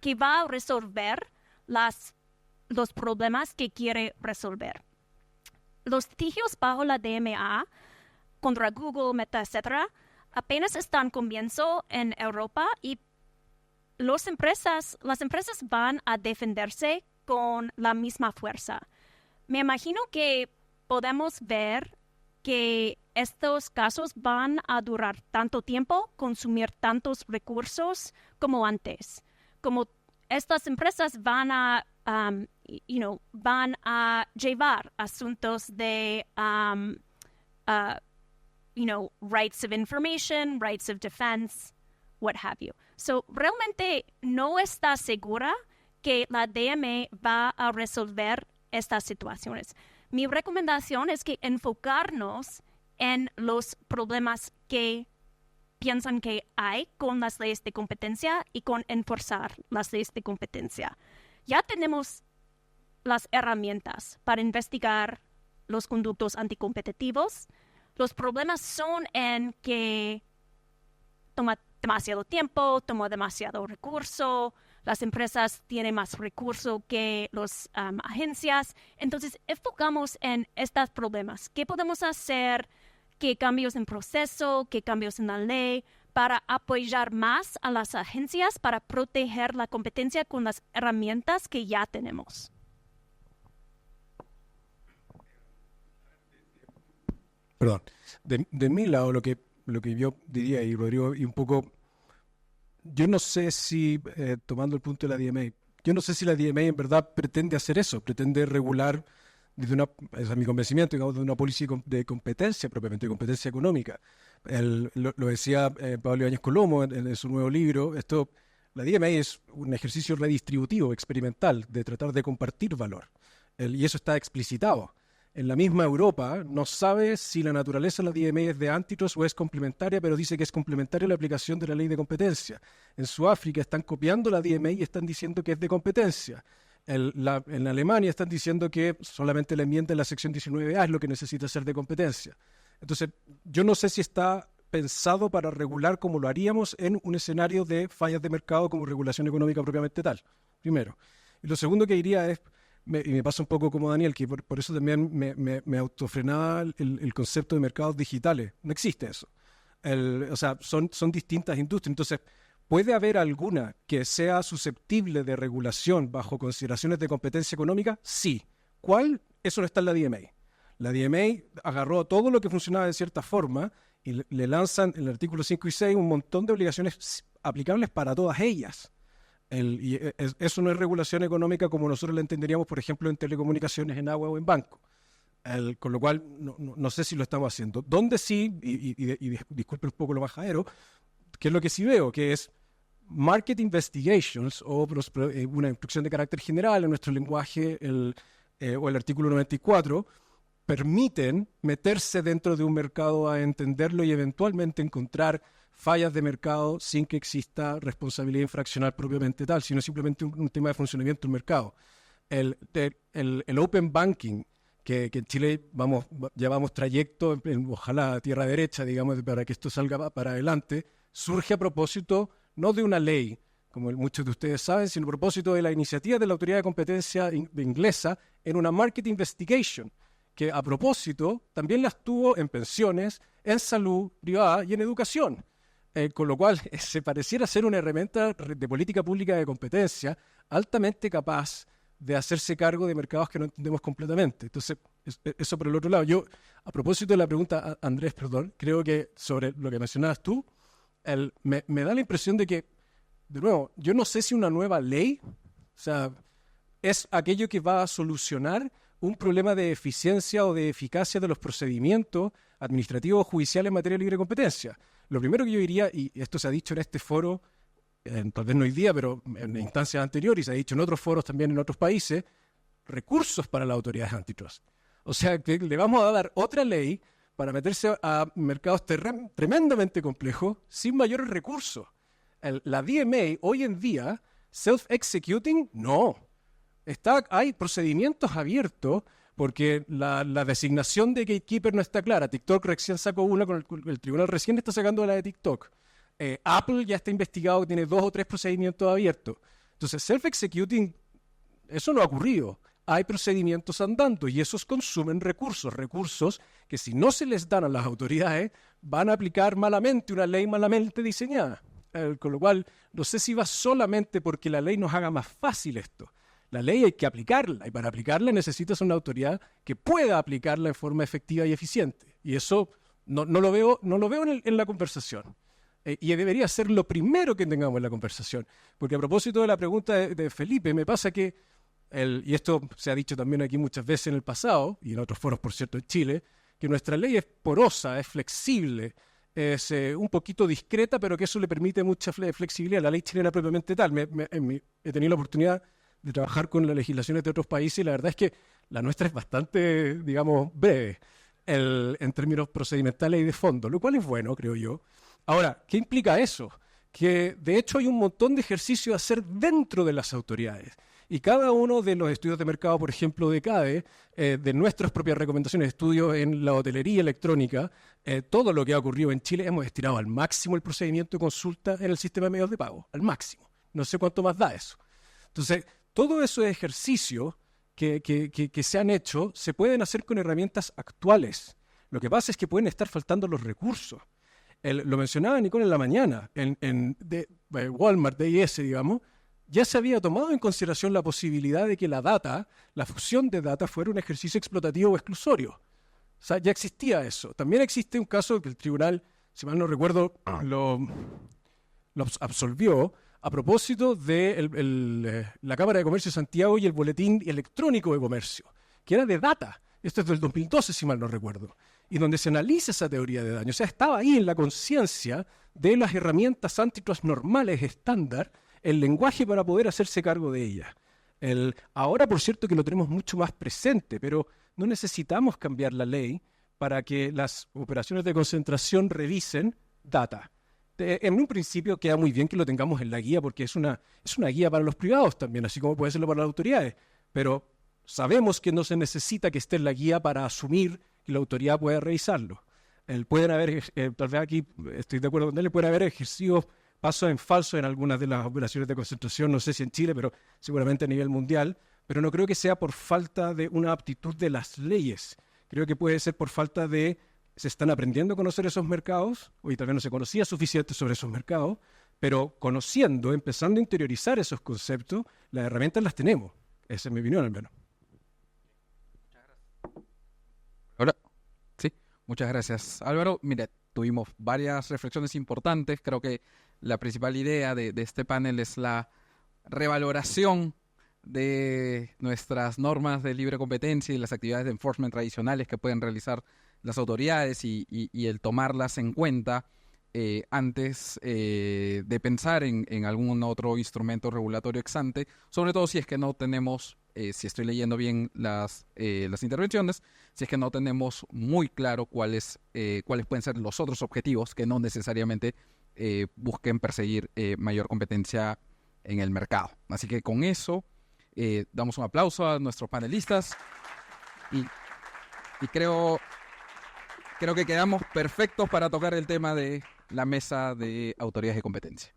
que va a resolver los problemas que quiere resolver. Los litigios bajo la DMA contra Google, Meta, etc., apenas están comienzo en Europa y las empresas van a defenderse con la misma fuerza. Me imagino que podemos ver que estos casos van a durar tanto tiempo, consumir tantos recursos como antes. Como estas empresas van a llevar asuntos de, rights of information, rights of defense, what have you. So, realmente no está segura que la DMA va a resolver estas situaciones. Mi recomendación es que enfocarnos en los problemas que piensan que hay con las leyes de competencia y con enforzar las leyes de competencia. Ya tenemos las herramientas para investigar los conductos anticompetitivos. Los problemas son en que toma demasiado tiempo, toma demasiado recurso, las empresas tienen más recursos que las agencias. Entonces, enfocamos en estos problemas. ¿Qué podemos hacer? ¿Qué cambios en proceso? ¿Qué cambios en la ley? Para apoyar más a las agencias para proteger la competencia con las herramientas que ya tenemos. Perdón. De mi lado, lo que yo diría, y Rodrigo, y un poco, yo no sé si, tomando el punto de la DMA, yo no sé si la DMA en verdad pretende hacer eso, pretende regular desde ese es mi convencimiento, digamos, de una política de competencia propiamente, de competencia económica. Lo decía Pablo Ibáñez Colomo en su nuevo libro, la DMA es un ejercicio redistributivo, experimental, de tratar de compartir valor, y eso está explicitado. En la misma Europa no sabe si la naturaleza de la DMA es de antitrust o es complementaria, pero dice que es complementaria a la aplicación de la ley de competencia. En Sudáfrica están copiando la DMA y están diciendo que es de competencia. En Alemania están diciendo que solamente la enmienda en la sección 19A es lo que necesita ser de competencia. Entonces, yo no sé si está pensado para regular como lo haríamos en un escenario de fallas de mercado como regulación económica propiamente tal, primero. Y lo segundo que diría es, y me pasa un poco como Daniel, que por eso también me autofrenaba el concepto de mercados digitales. No existe eso. O sea, son distintas industrias. Entonces, ¿puede haber alguna que sea susceptible de regulación bajo consideraciones de competencia económica? Sí. ¿Cuál? Eso no está en la DMA. La DMA agarró todo lo que funcionaba de cierta forma y le lanzan en el artículo 5 y 6 un montón de obligaciones aplicables para todas ellas. Eso no es regulación económica como nosotros la entenderíamos, por ejemplo, en telecomunicaciones, en agua o en banco. Con lo cual, no sé si lo estamos haciendo. Donde sí, y disculpe un poco lo majadero, que es lo que sí veo, que es market investigations o una instrucción de carácter general en nuestro lenguaje o el artículo 94, permiten meterse dentro de un mercado a entenderlo y eventualmente encontrar fallas de mercado sin que exista responsabilidad infraccional propiamente tal, sino simplemente un tema de funcionamiento del mercado. El open banking, que en Chile llevamos trayecto, ojalá a tierra derecha, digamos, para que esto salga para adelante, surge a propósito no de una ley, como muchos de ustedes saben, sino a propósito de la iniciativa de la Autoridad de Competencia inglesa en una market investigation, que a propósito también las tuvo en pensiones, en salud privada y en educación. Con lo cual se pareciera ser una herramienta de política pública de competencia altamente capaz de hacerse cargo de mercados que no entendemos completamente. Entonces, eso por el otro lado. Yo, a propósito de la pregunta, Andrés, perdón, creo que sobre lo que mencionabas tú, me da la impresión de que, de nuevo, yo no sé si una nueva ley, o sea, es aquello que va a solucionar un problema de eficiencia o de eficacia de los procedimientos administrativos o judiciales en materia de libre competencia. Lo primero que yo diría, y esto se ha dicho en este foro, tal vez no hoy día, pero en instancias anteriores, y se ha dicho en otros foros también en otros países, recursos para las autoridades antitrust. O sea, que le vamos a dar otra ley para meterse a mercados tremendamente complejos sin mayores recursos. La DMA hoy en día, self-executing, no. Hay procedimientos abiertos porque la designación de gatekeeper no está clara. TikTok recién sacó una, con el tribunal recién está sacando la de TikTok. Apple ya está investigado, que tiene 2 o 3 procedimientos abiertos. Entonces, self-executing, eso no ha ocurrido. Hay procedimientos andando y esos consumen recursos que si no se les dan a las autoridades van a aplicar malamente una ley malamente diseñada. Con lo cual, no sé si va solamente porque la ley nos haga más fácil esto. La ley hay que aplicarla y para aplicarla necesitas una autoridad que pueda aplicarla en forma efectiva y eficiente. Y eso no lo veo en la conversación. Y debería ser lo primero que tengamos en la conversación. Porque a propósito de la pregunta de Felipe, me pasa que, y esto se ha dicho también aquí muchas veces en el pasado, y en otros foros, por cierto, en Chile, que nuestra ley es porosa, es flexible, es un poquito discreta, pero que eso le permite mucha flexibilidad. La ley chilena propiamente tal. He tenido la oportunidad de trabajar con las legislaciones de otros países y la verdad es que la nuestra es bastante, digamos, breve en términos procedimentales y de fondo, lo cual es bueno, creo yo. Ahora, ¿qué implica eso? Que de hecho hay un montón de ejercicio a hacer dentro de las autoridades Y cada uno de los estudios de mercado, por ejemplo, de CADE, de nuestras propias recomendaciones de estudios en la hotelería electrónica, todo lo que ha ocurrido en Chile, hemos estirado al máximo el procedimiento de consulta en el sistema de medios de pago, al máximo. No sé cuánto más da eso. Entonces, todos esos ejercicios que se han hecho se pueden hacer con herramientas actuales. Lo que pasa es que pueden estar faltando los recursos. Lo mencionaba Nicole en la mañana, en Walmart, DIS, digamos, ya se había tomado en consideración la posibilidad de que la fusión de data, fuera un ejercicio explotativo o exclusorio. O sea, ya existía eso. También existe un caso que el tribunal, si mal no recuerdo, lo absolvió a propósito de la Cámara de Comercio de Santiago y el Boletín Electrónico de Comercio, que era de data. Esto es del 2012, si mal no recuerdo. Y donde se analiza esa teoría de daño. O sea, estaba ahí en la conciencia de las herramientas antitrust normales estándar, el lenguaje para poder hacerse cargo de ellas. Ahora, por cierto, que lo tenemos mucho más presente, pero no necesitamos cambiar la ley para que las operaciones de concentración revisen data. En un principio queda muy bien que lo tengamos en la guía, porque es una guía para los privados también, así como puede serlo para las autoridades. Pero sabemos que no se necesita que esté en la guía para asumir que la autoridad pueda revisarlo. Pueden haber, tal vez aquí estoy de acuerdo con él, pueden haber ejercidos pasos en falso en algunas de las operaciones de concentración, no sé si en Chile, pero seguramente a nivel mundial, pero no creo que sea por falta de una aptitud de las leyes. Creo que puede ser por falta de, se están aprendiendo a conocer esos mercados, y tal vez no se conocía suficiente sobre esos mercados, pero conociendo, empezando a interiorizar esos conceptos, las herramientas las tenemos. Esa es mi opinión, al menos. Hola. Sí, muchas gracias, Álvaro. Mire, tuvimos varias reflexiones importantes. Creo que la principal idea de este panel es la revaloración de nuestras normas de libre competencia y las actividades de enforcement tradicionales que pueden realizar las autoridades y el tomarlas en cuenta antes de pensar en algún otro instrumento regulatorio ex ante, sobre todo si es que no tenemos, si estoy leyendo bien las intervenciones, si es que no tenemos muy claro cuáles pueden ser los otros objetivos que no necesariamente busquen perseguir mayor competencia en el mercado. Así que con eso damos un aplauso a nuestros panelistas y creo que quedamos perfectos para tocar el tema de la mesa de autoridades de competencia.